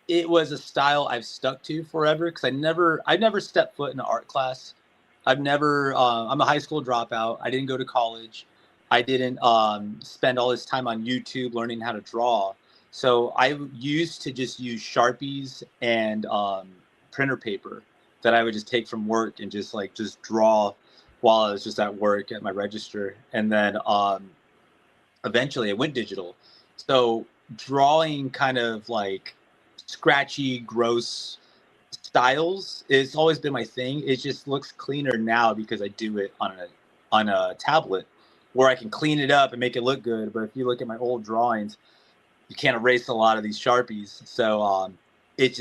it was a style I've stuck to forever because I never stepped foot in an art class. I'm a high school dropout. I didn't go to college. I didn't spend all this time on YouTube learning how to draw. So I used to just use Sharpies and printer paper that I would just take from work and just draw while I was just at work at my register. And then eventually I went digital. So drawing kind of like scratchy, gross styles, it's always been my thing. It just looks cleaner now because I do it on a tablet where I can clean it up and make it look good. But if you look at my old drawings, you can't erase a lot of these Sharpies. So it's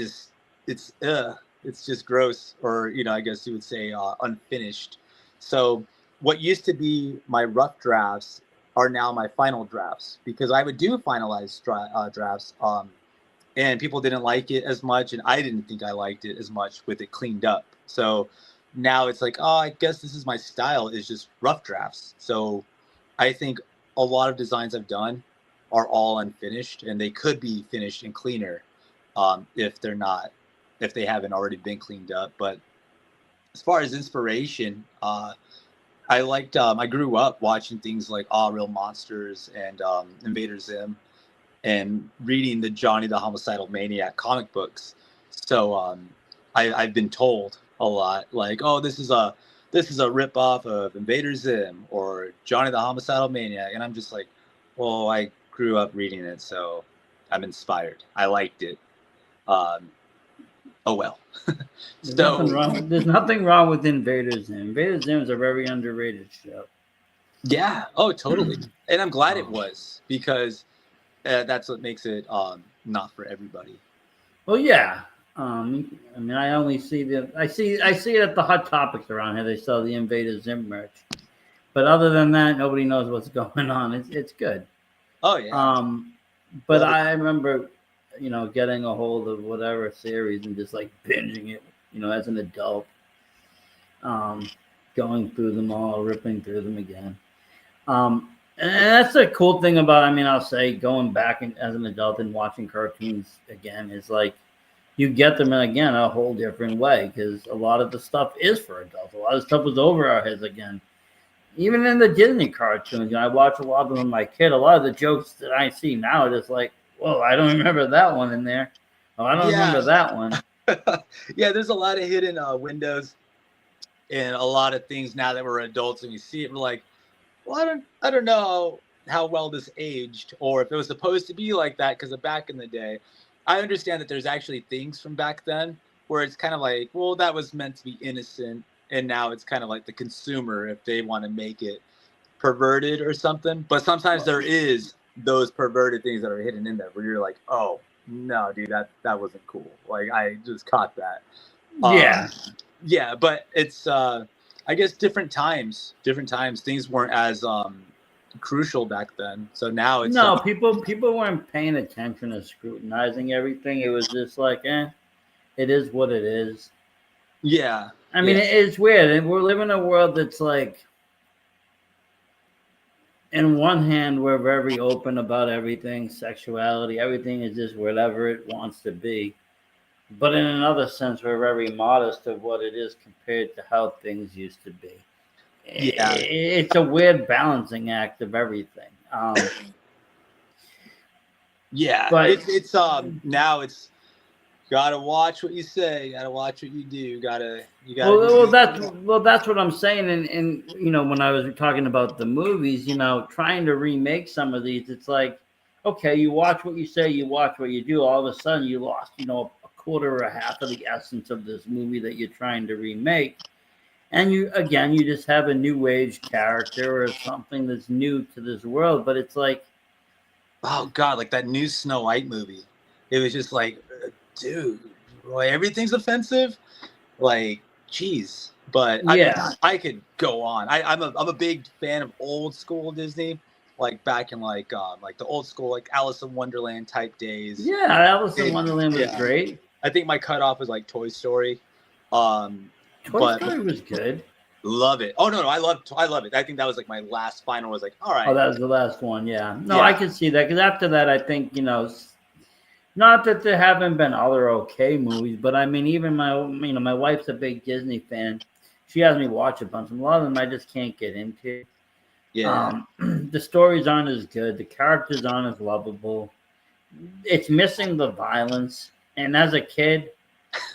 just gross, or I guess you would say unfinished. So what used to be my rough drafts are now my final drafts, because I would do finalized drafts and people didn't like it as much, and I didn't think I liked it as much with it cleaned up. So now it's like, oh, I guess this is my style, is just rough drafts. So I think a lot of designs I've done are all unfinished, and they could be finished and cleaner if they haven't already been cleaned up. But as far as inspiration, I liked. I grew up watching things like All Real Monsters and Invader Zim, and reading the Johnny the Homicidal Maniac comic books. So I've been told a lot, like, oh, this is a rip off of Invader Zim or Johnny the Homicidal Maniac, and I'm just like, well, I grew up reading it, so I'm inspired. I liked it. Um, oh well. There's nothing wrong with Invader Zim. Invader Zim is a very underrated show. Yeah. Oh, totally. And I'm glad it Um, was, because that's what makes it not for everybody. Well, yeah. I mean, I only see I see it at the Hot Topics around here. They sell the Invader Zim merch, but other than that, nobody knows what's going on. It's good. Oh yeah. But Love it. I remember, getting a hold of whatever series and just like binging it, as an adult, going through them all, ripping through them again. And that's the cool thing about, I mean, I'll say going back as an adult and watching cartoons again is like you get them again a whole different way, because a lot of the stuff is for adults. A lot of stuff is over our heads again. Even in the Disney cartoons, I watch a lot of them with my kid. A lot of the jokes that I see now are just like, whoa, I don't remember that one in there. Oh, I don't Yeah. remember that one. Yeah, there's a lot of hidden windows and a lot of things now that we're adults and we see it. We're like, well, I don't know how well this aged, or if it was supposed to be like that because of back in the day. I understand that there's actually things from back then where it's kind of like, well, that was meant to be innocent, and now it's kind of like the consumer, if they want to make it perverted or something. But sometimes there is those perverted things that are hidden in there where you're like, oh no, dude, that wasn't cool. Like, I just caught that. Yeah. Yeah, but it's I guess different times things weren't as crucial back then. So now it's No, people weren't paying attention or scrutinizing everything. It was just like, it is what it is. yeah. I mean, Yeah. it's weird. And we're living in a world that's like, in one hand, we're very open about everything, sexuality, everything is just whatever it wants to be. But in another sense, we're very modest of what it is compared to how things used to be. Yeah. It's a weird balancing act of everything. Yeah. But It's now it's gotta watch what you say, gotta watch what you do, you gotta well, do that's what I'm saying. And when I was talking about the movies, trying to remake some of these, it's like, okay, you watch what you say, you watch what you do. All of a sudden, you lost, a quarter or a half of the essence of this movie that you're trying to remake. And you just have a new age character or something that's new to this world. But it's like, oh god, like that new Snow White movie. It was just like, dude, like everything's offensive. Like, geez. But I mean, yeah, I could go on. I'm a big fan of old school Disney, like back in like the old school, like Alice in Wonderland type days. yeah, Alice in Wonderland was Yeah. great. I think my cutoff was like Toy Story. Um, Toy but Story was good. love it. Oh no, I love it. I think that was like my last final. Was like, all right. Oh, that was the last one. Yeah. No, Yeah. I can see that, because after that, I think, not that there haven't been other okay movies, but I mean, even my wife's a big Disney fan. She has me watch a bunch. And a lot of them I just can't get into. Yeah. The stories aren't as good. The characters aren't as lovable. It's missing the violence. And as a kid,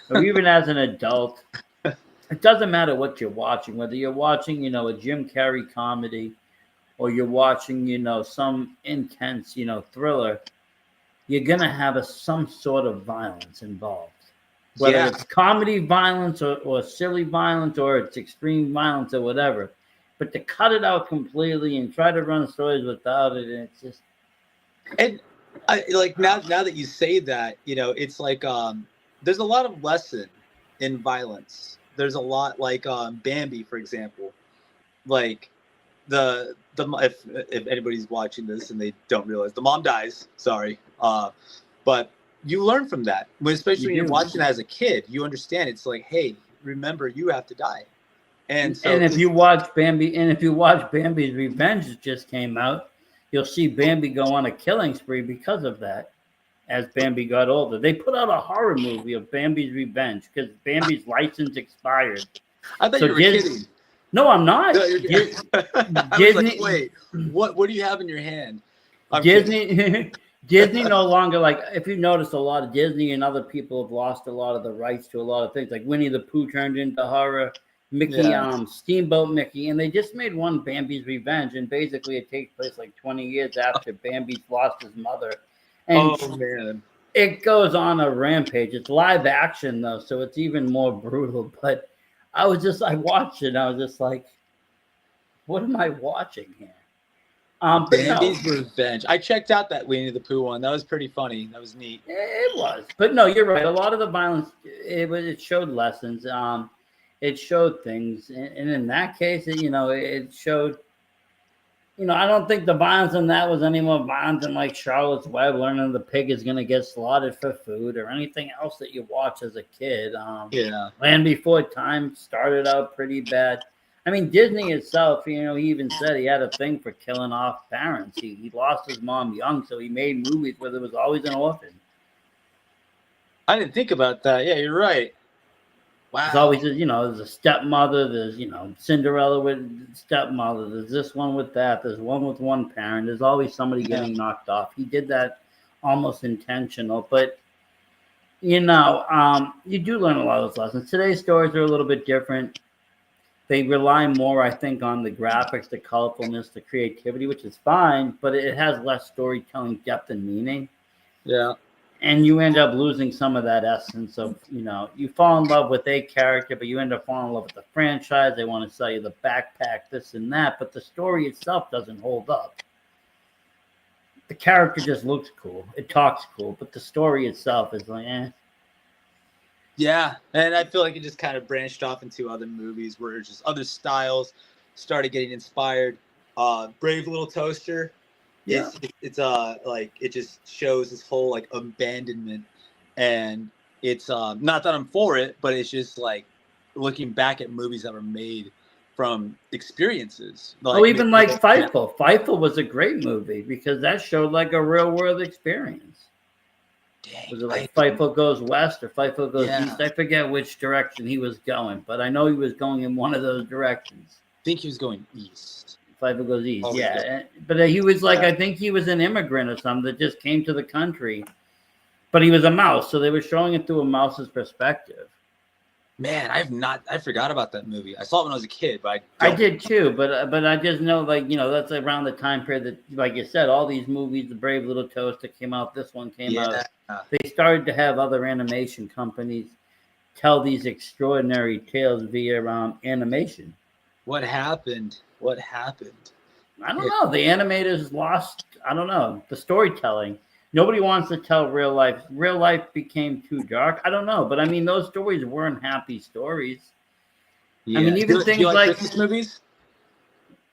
or even as an adult, it doesn't matter what you're watching, whether you're watching, a Jim Carrey comedy, or you're watching, some intense, thriller, you're going to have some sort of violence involved. Whether Yeah. it's comedy violence or silly violence, or it's extreme violence or whatever. But to cut it out completely and try to run stories without it, it's just... And I like now that you say that, it's like there's a lot of lesson in violence. There's a lot like Bambi, for example. Like the if anybody's watching this and they don't realize, the mom dies. Sorry, but you learn from that. Especially when you're watching that as a kid, you understand. It's like, hey, remember, you have to die. And so, if you watch Bambi's Revenge that just came out, you'll see Bambi go on a killing spree because of that. As Bambi got older, they put out a horror movie of Bambi's Revenge because Bambi's license expired. I thought you were kidding. No, I'm not. No, I was like, wait, what do you have in your hand? Disney Disney no longer, like, if you notice, a lot of Disney and other people have lost a lot of the rights to a lot of things. Like Winnie the Pooh turned into horror, Mickey, Steamboat Mickey, and they just made one, Bambi's Revenge, and basically it takes place like 20 years after Bambi's lost his mother. And man, it goes on a rampage. It's live action though, so it's even more brutal. But I watched it and I was just like, what am I watching here? But Bambi's Revenge. I checked out that Winnie the Pooh one. That was pretty funny. That was neat. It was, but no, you're right. A lot of the violence, it showed lessons. It showed things, and in that case, it showed. I don't think the violence in that was any more violent than like Charlotte's Web, learning the pig is going to get slaughtered for food, or anything else that you watch as a kid. Land Before Time started out pretty bad. I mean, Disney itself, he even said he had a thing for killing off parents. He lost his mom young, so he made movies where there was always an orphan. I didn't think about that. Yeah, you're right. Wow. There's always, there's a stepmother. There's, Cinderella with stepmother. There's this one with that. There's one with one parent. There's always somebody getting knocked off. He did that almost intentional. But, you do learn a lot of those lessons. Today's stories are a little bit different. They rely more, I think, on the graphics, the colorfulness, the creativity, which is fine, but it has less storytelling depth and meaning. Yeah. And you end up losing some of that essence of, you fall in love with a character, but you end up falling in love with the franchise. They want to sell you the backpack, this and that, but the story itself doesn't hold up. The character just looks cool. It talks cool, but the story itself is like, eh. Yeah, and I feel like it just kind of branched off into other movies where just other styles started getting inspired. Brave Little Toaster. Yeah. It's like it just shows this whole like abandonment, and it's not that I'm for it, but it's just like looking back at movies that were made from experiences. Even like Fightful. Fightful was a great movie because that showed like a real world experience. Dang, was it like Fightful Goes West or Fightful Goes East? I forget which direction he was going, but I know he was going in one of those directions. I think he was going east. Fightful Goes East, But he was like, I think he was an immigrant or something that just came to the country, but he was a mouse, so they were showing it through a mouse's perspective. Man, I forgot about that movie. I saw it when I was a kid, but I did too, but I just know, that's around the time period that, like you said, all these movies, The Brave Little Toaster came out, this one came out. They started to have other animation companies tell these extraordinary tales via animation. What happened? I don't know. The animators lost, the storytelling. Nobody wants to tell real life. Real life became too dark. I don't know. But I mean, those stories weren't happy stories. Yeah. I mean, even things like Christmas movies?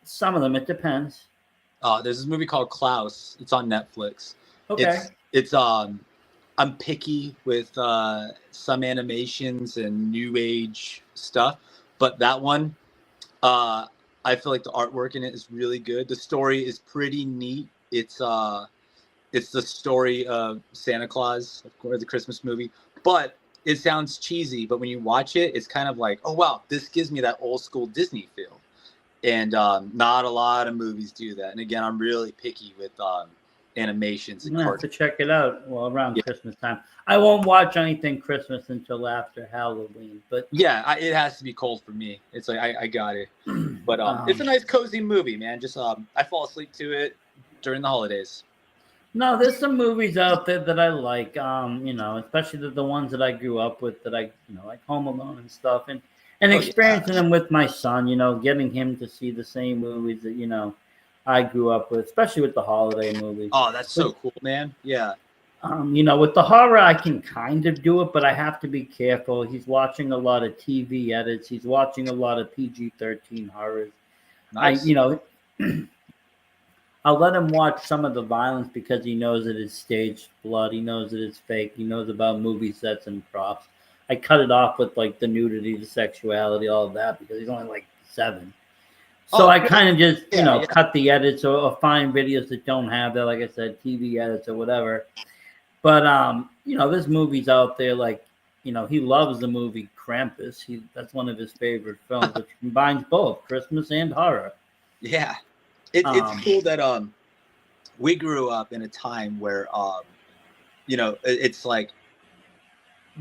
Some of them, it depends. There's this movie called Klaus. It's on Netflix. Okay. It's I'm picky with some animations and new age stuff, but that one, I feel like the artwork in it is really good. The story is pretty neat. It's the story of Santa Claus, of course, the Christmas movie, but it sounds cheesy. But when you watch it, it's kind of like, oh wow, this gives me that old school Disney feel. And not a lot of movies do that. And again, I'm really picky with animations and cartoons. Have to check it out around Christmas time. I won't watch anything Christmas until after Halloween, but it has to be cold for me. It's like I got it, but it's a nice cozy movie, man. Just I fall asleep to it during the holidays. No, there's some movies out there that I like, especially the ones that I grew up with, that I like Home Alone and stuff, and experiencing them with my son, getting him to see the same movies that I grew up with, especially with the holiday movies. Oh, that's so cool, man. Yeah. With the horror, I can kind of do it, but I have to be careful. He's watching a lot of TV edits. He's watching a lot of PG-13 horrors. Nice. I'll let him watch some of the violence because he knows that it's staged blood. He knows that it's fake. He knows about movie sets and props. I cut it off with like the nudity, the sexuality, all of that because he's only like 7. So I kind of just, cut the edits or find videos that don't have that, like I said, TV edits or whatever. But, there's movies out there like he loves the movie Krampus. That's one of his favorite films, which combines both Christmas and horror. Yeah, it's cool that we grew up in a time where it's like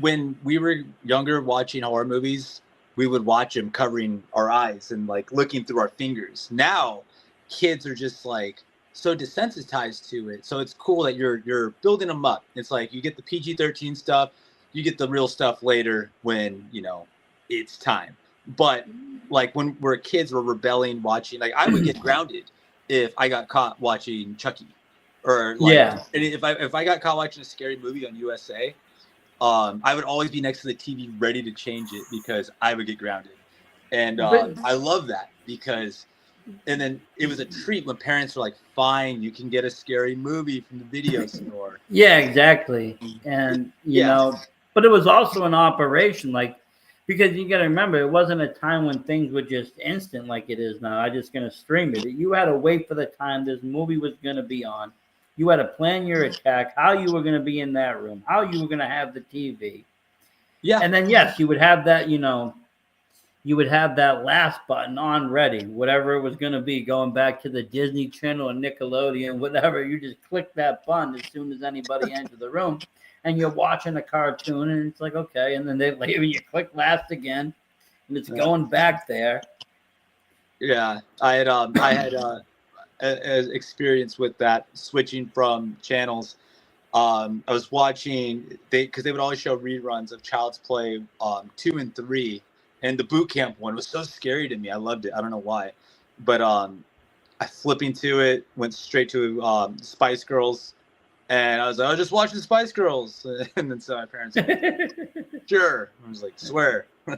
when we were younger watching horror movies, we would watch them covering our eyes and like looking through our fingers. Now, kids are just like so desensitized to it. So it's cool that you're building them up. It's like you get the PG-13 stuff, you get the real stuff later when it's time. But like when we're kids, we're rebelling, watching. Like I would get grounded if I got caught watching Chucky, or like and if I got caught watching a scary movie on USA. I would always be next to the TV ready to change it because I would get grounded. And I love that because, and then it was a treat when parents were like, fine, you can get a scary movie from the video store. Yeah, exactly. And, but it was also an operation, like, because you got to remember, it wasn't a time when things were just instant like it is now. I'm just going to stream it. You had to wait for the time this movie was going to be on. You had to plan your attack, how you were going to be in that room, how you were going to have the TV. Yeah. And then, yes, you would have that, you would have that last button on ready, whatever it was going to be, going back to the Disney Channel or Nickelodeon, whatever. You just click that button as soon as anybody enters the room, and you're watching a cartoon, and it's like, okay. And then you click last again, and it's going back there. Yeah. I had experience with that, switching from channels. I was watching because they would always show reruns of Child's Play 2 and 3, and the boot camp one was so scary to me. I loved it. I don't know why, but I flipping to it, went straight to Spice Girls, and I was like, I was just watching Spice Girls, and then so my parents were like, sure. I was like, swear. I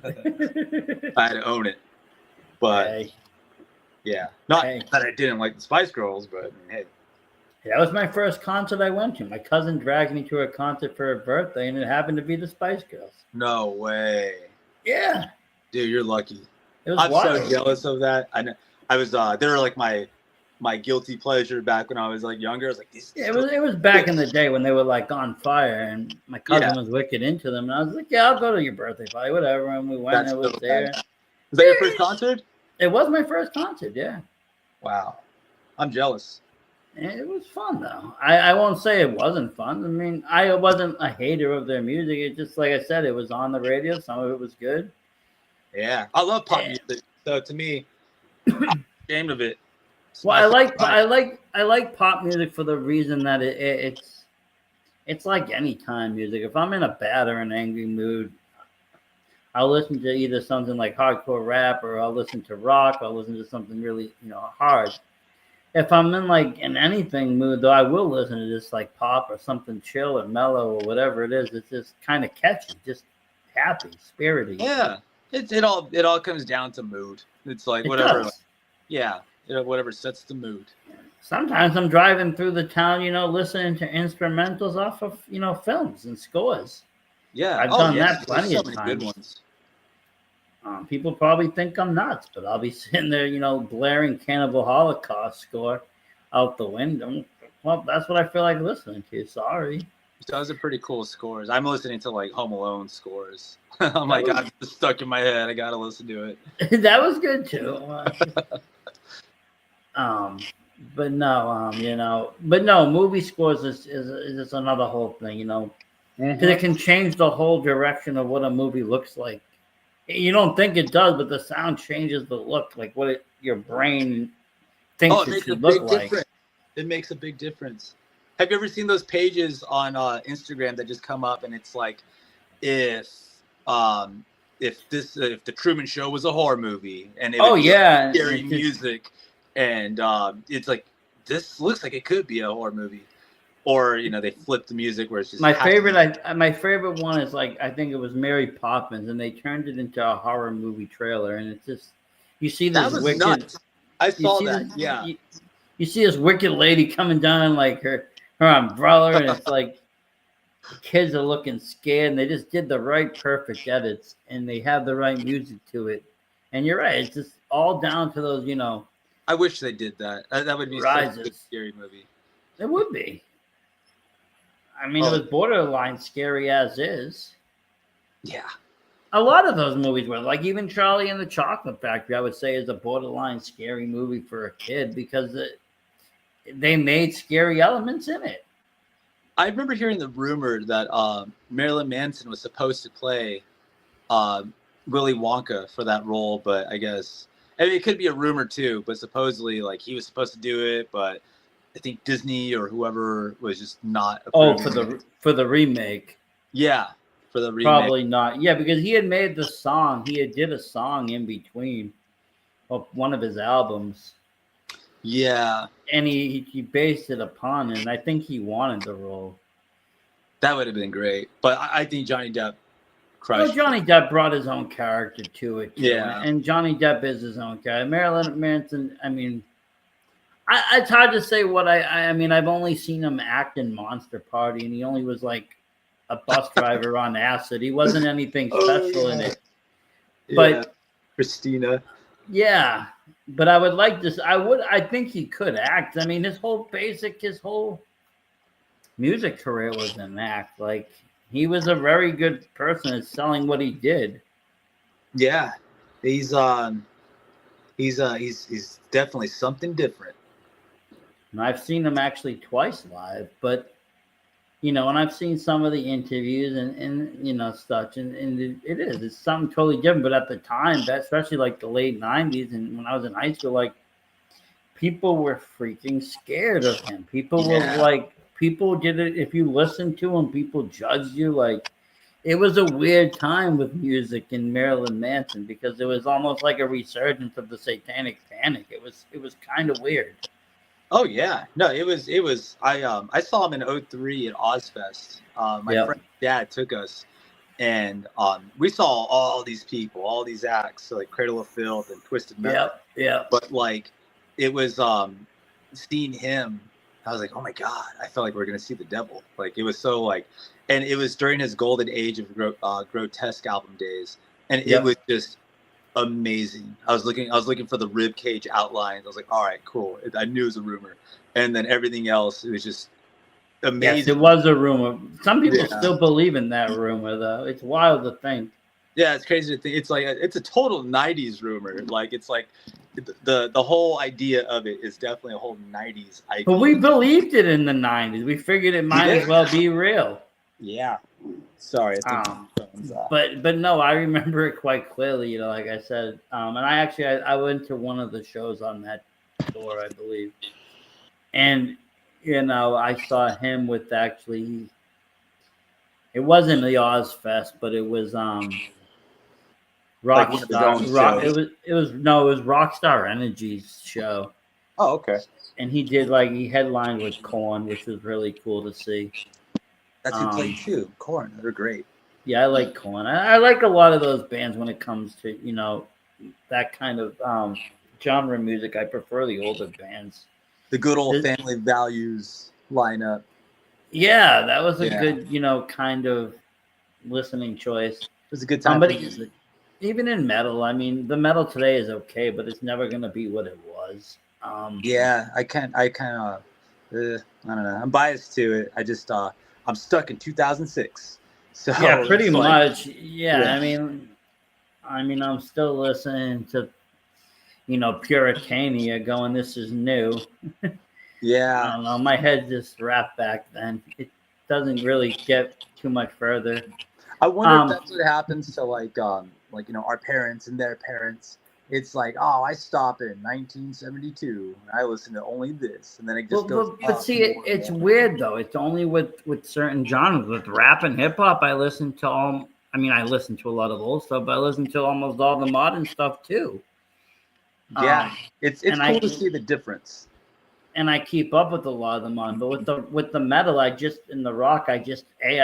had to own it, but. Hey. Yeah, not that I didn't like the Spice Girls, but I mean, hey. That was my first concert I went to. My cousin dragged me to a concert for her birthday, and it happened to be the Spice Girls. No way. Yeah. Dude, you're lucky. I'm so jealous of that. I was they were like my guilty pleasure back when I was like younger. I was like, it was back in the day when they were like on fire, and my cousin was wicked into them, and I was like, yeah, I'll go to your birthday party, whatever. And we went, and it was there. Was that your first concert? It was my first concert, yeah. Wow. I'm jealous. It was fun, though. I won't say it wasn't fun. I mean, I wasn't a hater of their music. It just, like I said, it was on the radio. Some of it was good. Yeah. I love pop music. So to me, I'm ashamed of it. Well, I like pop music for the reason that it's like any time music. If I'm in a bad or an angry mood, I'll listen to either something like hardcore rap, or I'll listen to rock, or I'll listen to something really, hard. If I'm in like an anything mood, though, I will listen to just like pop or something chill or mellow or whatever it is. It's just kind of catchy, just happy, spirited. Yeah, it all comes down to mood. It's like whatever. Whatever sets the mood. Sometimes I'm driving through the town, listening to instrumentals off of films and scores. Yeah, I've done that plenty of times. Good ones. People probably think I'm nuts, but I'll be sitting there, blaring Cannibal Holocaust score out the window. Well, that's what I feel like listening to. Sorry. Those are pretty cool scores. I'm listening to like Home Alone scores. I'm like, God, it's stuck in my head. I gotta listen to it. That was good too. But no, movie scores is another whole thing, because it can change the whole direction of what a movie looks like. You don't think it does, but the sound changes the look, like what your brain thinks it should look like. It makes a big difference. Have you ever seen those pages on Instagram that just come up and it's like, if the Truman Show was a horror movie, and scary music, and it's like, this looks like it could be a horror movie. Or they flip the music where it's just my favorite one is like, I think it was Mary Poppins, and they turned it into a horror movie trailer, and it's just, you see this that was nuts. I saw that. You see this wicked lady coming down like her umbrella, and it's like the kids are looking scared, and they just did the right perfect edits, and they have the right music to it. And you're right, it's just all down to those, I wish they did that. That would be such a good scary movie. It would be. I mean, it was borderline scary as is. Yeah. A lot of those movies were like even Charlie and the Chocolate Factory. I would say is a borderline scary movie for a kid because they made scary elements in it. I remember hearing the rumor that Marilyn Manson was supposed to play Willy Wonka for that role, but I guess it could be a rumor too. But supposedly, like he was supposed to do it, but I think Disney or whoever was just not approving. For the remake. Yeah, for the remake. Probably not. Yeah, because he had made the song. He had did a song in between of one of his albums. Yeah. And he based it upon it, and I think he wanted the role. That would have been great. But I think Johnny Depp crushed. Well, Johnny Depp brought his own character to it, too. Yeah. And Johnny Depp is his own guy. Marilyn Manson, I mean, it's hard to say what I mean, I've only seen him act in Monster Party, and he only was like a bus driver on acid. He wasn't anything special in it. But yeah. Christina. Yeah. But I would like this. I think he could act. I mean, his whole music career was an act. Like he was a very good person at selling what he did. Yeah. He's definitely something different. And I've seen him actually twice live, but and I've seen some of the interviews and such, and it's something totally different. But at the time, especially like the late 90s, and when I was in high school, like people were freaking scared of him. People were like, people did it. If you listened to him, people judged you. Like it was a weird time with music in Marilyn Manson because it was almost like a resurgence of the Satanic Panic. It was kind of weird. Oh yeah, no, it was. I saw him in 2003 at Ozfest. My friend's dad took us, and we saw all these people, all these acts, so like Cradle of Filth and Twisted Metal. Yeah. But like, it was seeing him. I was like, oh my god, I felt like we were gonna see the devil. Like it was so like, and it was during his golden age of grotesque album days, and it was just amazing. I was looking for the rib cage outlines. I was like, all right, cool. I knew it was a rumor, and then everything else, it was just amazing. Yes, it was a rumor. Some people still believe in that rumor, though. It's wild to think. Yeah, it's crazy to think. It's like it's a total '90s rumor. Like it's like the whole idea of it is definitely a whole '90s idea. But we believed it in the '90s. We figured it might as well be real. Yeah. Sorry. But no, I remember it quite clearly. Like I said, and I went to one of the shows on that tour, I believe, and I saw him with it wasn't the Ozfest, but it was Rockstar. It was Rockstar Energy's show. Oh, okay. And he headlined with Korn, which was really cool to see. That's who played too. Korn, they're great. Yeah, I like Korn. I like a lot of those bands when it comes to that kind of genre music. I prefer the older bands. The good old Family Values lineup. Yeah, that was a good kind of listening choice. It was a good time. But even in metal, I mean, the metal today is okay, but it's never gonna be what it was. I kind of I don't know. I'm biased to it. I just I'm stuck in 2006. So yeah, pretty much. Yeah, I mean, I'm still listening to, Puritania, going, "This is new." Yeah. I don't know. My head just wrapped back then. It doesn't really get too much further. I wonder if that's what happens to like our parents and their parents. It's like, oh, I stop in 1972 and I listen to only this, and then it just goes. But see, it's weird though. It's only with certain genres. With rap and hip hop, I listen to I listen to a lot of old stuff, but I listen to almost all the modern stuff too. Yeah, it's cool to see the difference. And I keep up with a lot of them but with the metal, in the rock, I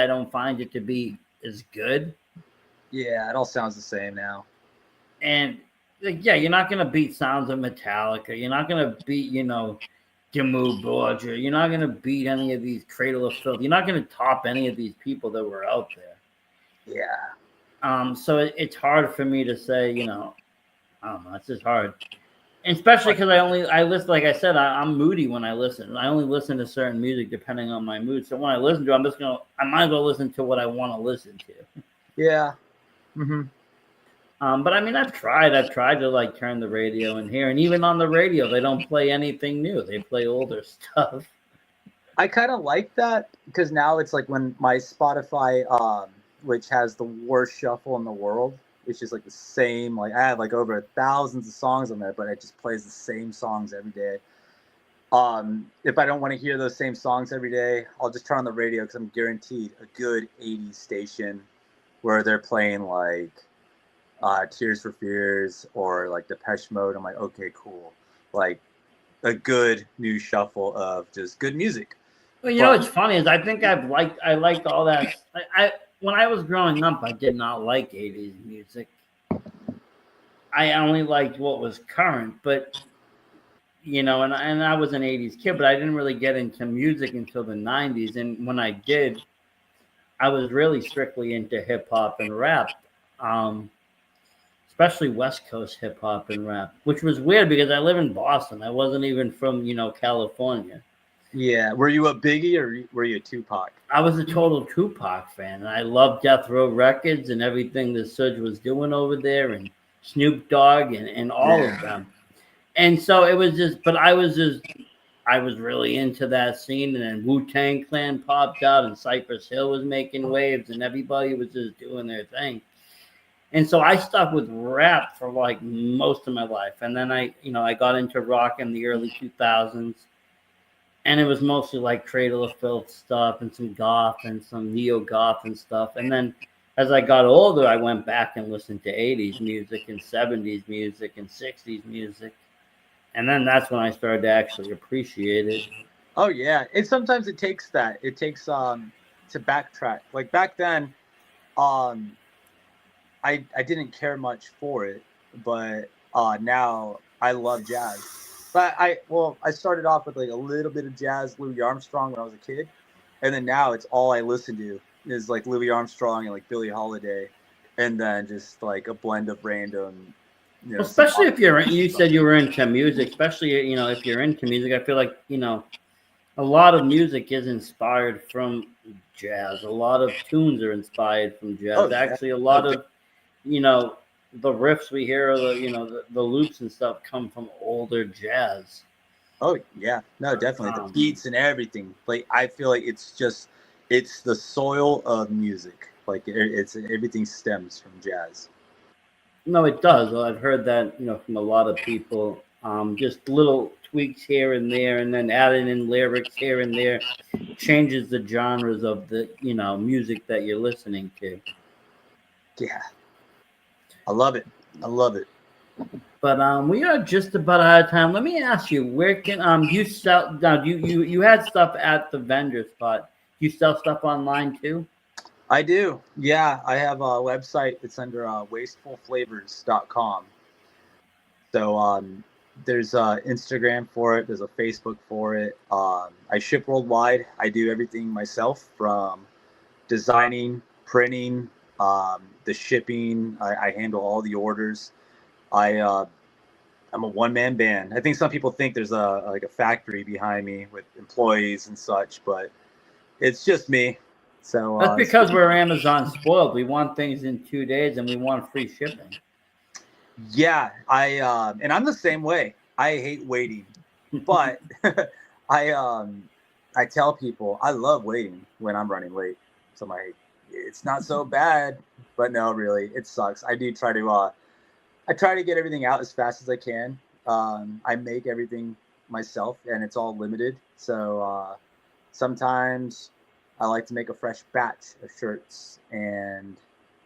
don't find it to be as good. Yeah, it all sounds the same now. And you're not gonna beat sounds of Metallica. You're not gonna beat, Dimmu Borgir. You're not gonna beat any of these Cradle of Filth. You're not gonna top any of these people that were out there. Yeah. So it's hard for me to say, I don't know. It's just hard. And especially because I listen, like I said, I'm moody when I listen. I only listen to certain music depending on my mood. So when I listen to it, I might as well listen to what I want to listen to. Yeah. Mm-hmm. But I mean, I've tried to like turn the radio in here, and even on the radio, they don't play anything new. They play older stuff. I kind of like that because now it's like when my Spotify, which has the worst shuffle in the world, it's just like the same. Like I have like over thousands of songs on there, but it just plays the same songs every day. If I don't want to hear those same songs every day, I'll just turn on the radio because I'm guaranteed a good '80s station where they're playing like Tears for Fears or like Depeche Mode. I'm like, okay, cool. Like a good new shuffle of just good music. Well, you know But what's funny is I liked all that. I when I was growing up, I did not like '80s music. I only liked what was current, but and I was an '80s kid, but I didn't really get into music until the '90s. And when I did, I was really strictly into hip hop and rap, um, especially West Coast hip hop and rap, which was weird because I live in Boston. I wasn't even from California. yeah, were you a Biggie or were you a Tupac? I was a total Tupac fan, and I loved Death Row Records and everything that Suge was doing over there, and Snoop Dogg and all of Yeah. them. And so it was just, but I was really into that scene, and then Wu-Tang Clan popped out, and Cypress Hill was making waves, and everybody was just doing their thing. And so I stuck with rap for like most of my life, and then I got into rock in the early 2000s, and it was mostly like Cradle of Filth stuff and some goth and some neo goth and stuff. And then as I got older, I went back and listened to 80s music and 70s music and 60s music. And then that's when I started to actually appreciate it. Oh yeah, and sometimes it takes that. It takes to backtrack. Like back then, um, I didn't care much for it, but now I love jazz. But I started off with like a little bit of jazz, Louis Armstrong when I was a kid, and then now it's all I listen to is like Louis Armstrong and like Billie Holiday, and then just like a blend of random, Well, some especially if you said you were into music, especially if you're into music, I feel like a lot of music is inspired from jazz. A lot of tunes are inspired from Oh jazz. yeah, Actually, a no, lot of the riffs we hear, the loops and stuff come from older jazz. oh yeah, no, definitely the Um, beats and everything. Like I feel like it's the soil of music. Like it's everything stems from jazz. no, it does. Well, I've heard that from a lot of people. Just little tweaks here and there, and then adding in lyrics here and there changes the genres of the music that you're listening to. Yeah, I love it. I love it. But we are just about out of time. Let me ask you, where can you sell? Now, you had stuff at the vendor spot. Do you sell stuff online too? I do. Yeah, I have a website. It's under wastefulflavors.com. So there's Instagram for it. There's a Facebook for it. I ship worldwide. I do everything myself from designing, printing, the shipping. I handle all the orders. I I'm a one man band. I think some people think there's a factory behind me with employees and such, but it's just me. So That's because we're Amazon spoiled. We want things in 2 days, and we want free shipping. yeah, and I'm the same way. I hate waiting, but I I tell people I love waiting when I'm running late. So it's not so bad, but no, really, it sucks. I try to get everything out as fast as I can. I make everything myself, and it's all limited. So sometimes I like to make a fresh batch of shirts and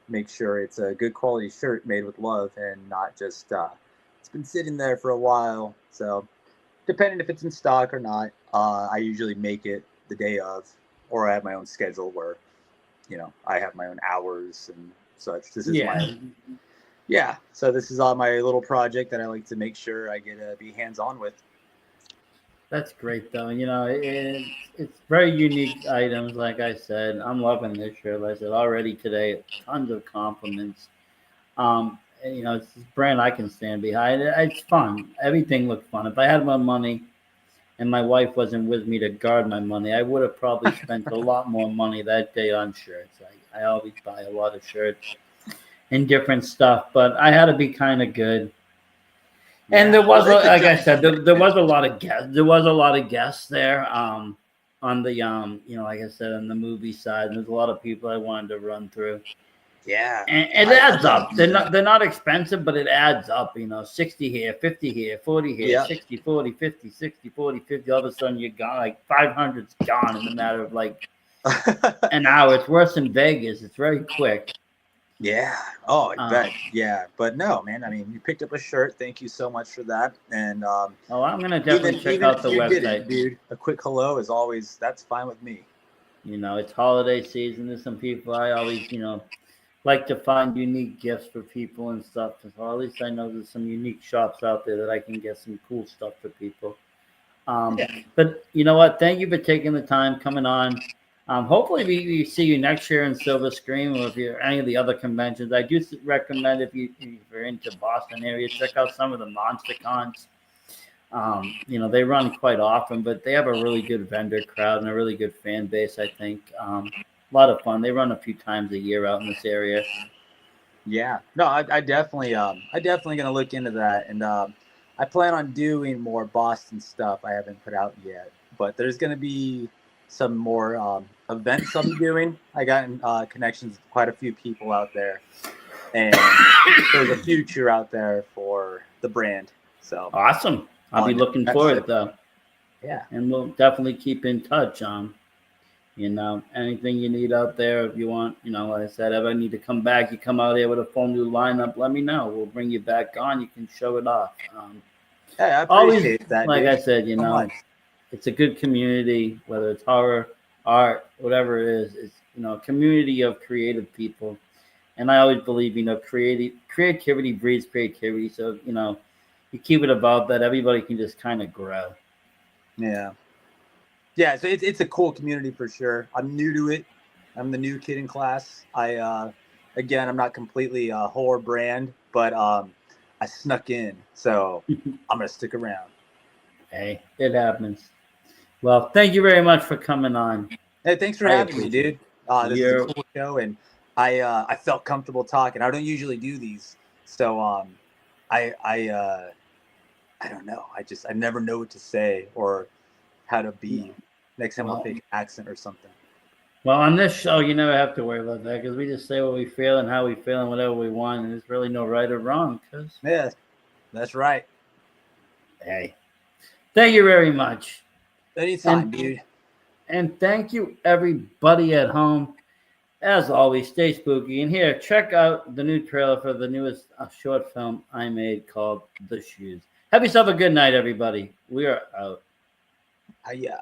make sure it's a good quality shirt made with love and not just it's been sitting there for a while. So depending if it's in stock or not, I usually make it the day of, or I have my own schedule where I have my own hours and such. This is Yeah. my Yeah, so this is all my little project that I like to make sure I get to be hands on with. That's great, though. It's very unique items. Like I said, I'm loving this shirt. Like I said already today, tons of compliments. It's this brand I can stand behind. It's fun. Everything looked fun. If I had my money and my wife wasn't with me to guard my money, I would have probably spent a lot more money that day on shirts. I always buy a lot of shirts. and different stuff. But I had to be kind of good. And Yeah. there was, Well, that's a like I giant said, there was commitment. a lot of guests. There was a lot of guests there. On the like I said, on the movie side, and there's a lot of people I wanted to run through. Yeah. And it I'd adds love up. to do that. They're not expensive, but it adds up. 60 here, 50 here, 40 here, Yeah. 60, 40, 50, 60, 40, 50. All of a sudden, you're gone. Like 500's gone in a matter of like an hour. It's worse than Vegas. It's very quick. Yeah. Oh, I Um, bet. Yeah. But no, man. I mean, you picked up a shirt. Thank you so much for that. And I'm gonna even definitely check even out if the you website. didn't, dude, a quick hello is always that's fine with me. It's holiday season. There's some people I always like to find unique gifts for people and stuff. So at least I know there's some unique shops out there that I can get some cool stuff for people. Yeah. But you know what? Thank you for taking the time coming on. Hopefully we see you next year in Silver Scream or if you're any of the other conventions. I do recommend if you're into Boston area, check out some of the Monster Cons. They run quite often, but they have a really good vendor crowd and a really good fan base, I think. A lot of fun. They run a few times a year out in this area. Yeah. No, I definitely gonna look into that, and I plan on doing more Boston stuff I haven't put out yet. But there's gonna be some more events I'll be doing. I got connections with quite a few people out there, and there's a future out there for the brand. So Awesome. I'll be on looking that's forward it. though. Yeah. And we'll definitely keep in touch. Anything you need out there, if you want, like I said, if I need to come back, you come out here with a full new lineup, let me know. We'll bring you back on. You can show it off. Hey, I Always, appreciate that, like I dude. said, So much. it's a good community, whether it's horror, art, whatever it is. It's, a community of creative people. And I always believe, creativity breeds creativity. So, you keep it about that, everybody can just kind of grow. Yeah. Yeah, so it's a cool community for sure. I'm new to it. I'm the new kid in class. Again, I'm not completely a horror brand, but I snuck in, so I'm gonna stick around. Hey, it happens. Well, thank you very much for coming on. Hey, thanks for I having me, appreciate it. dude. This is a You're cool show, and I felt comfortable talking. I don't usually do these, so I I uh, I don't know. I never know what to say or how to be. Next time I'll well. take an accent or something. Well, on this show, you never have to worry about that because we just say what we feel and how we feel and whatever we want, and there's really no right or wrong. Because Yeah, that's right. hey, thank you very much, Anytime, and dude. thank you everybody at home. As always, stay spooky. And here, check out the new trailer for the newest short film I made called The Shoes. Have yourself a good night, everybody. We are out. Hiya.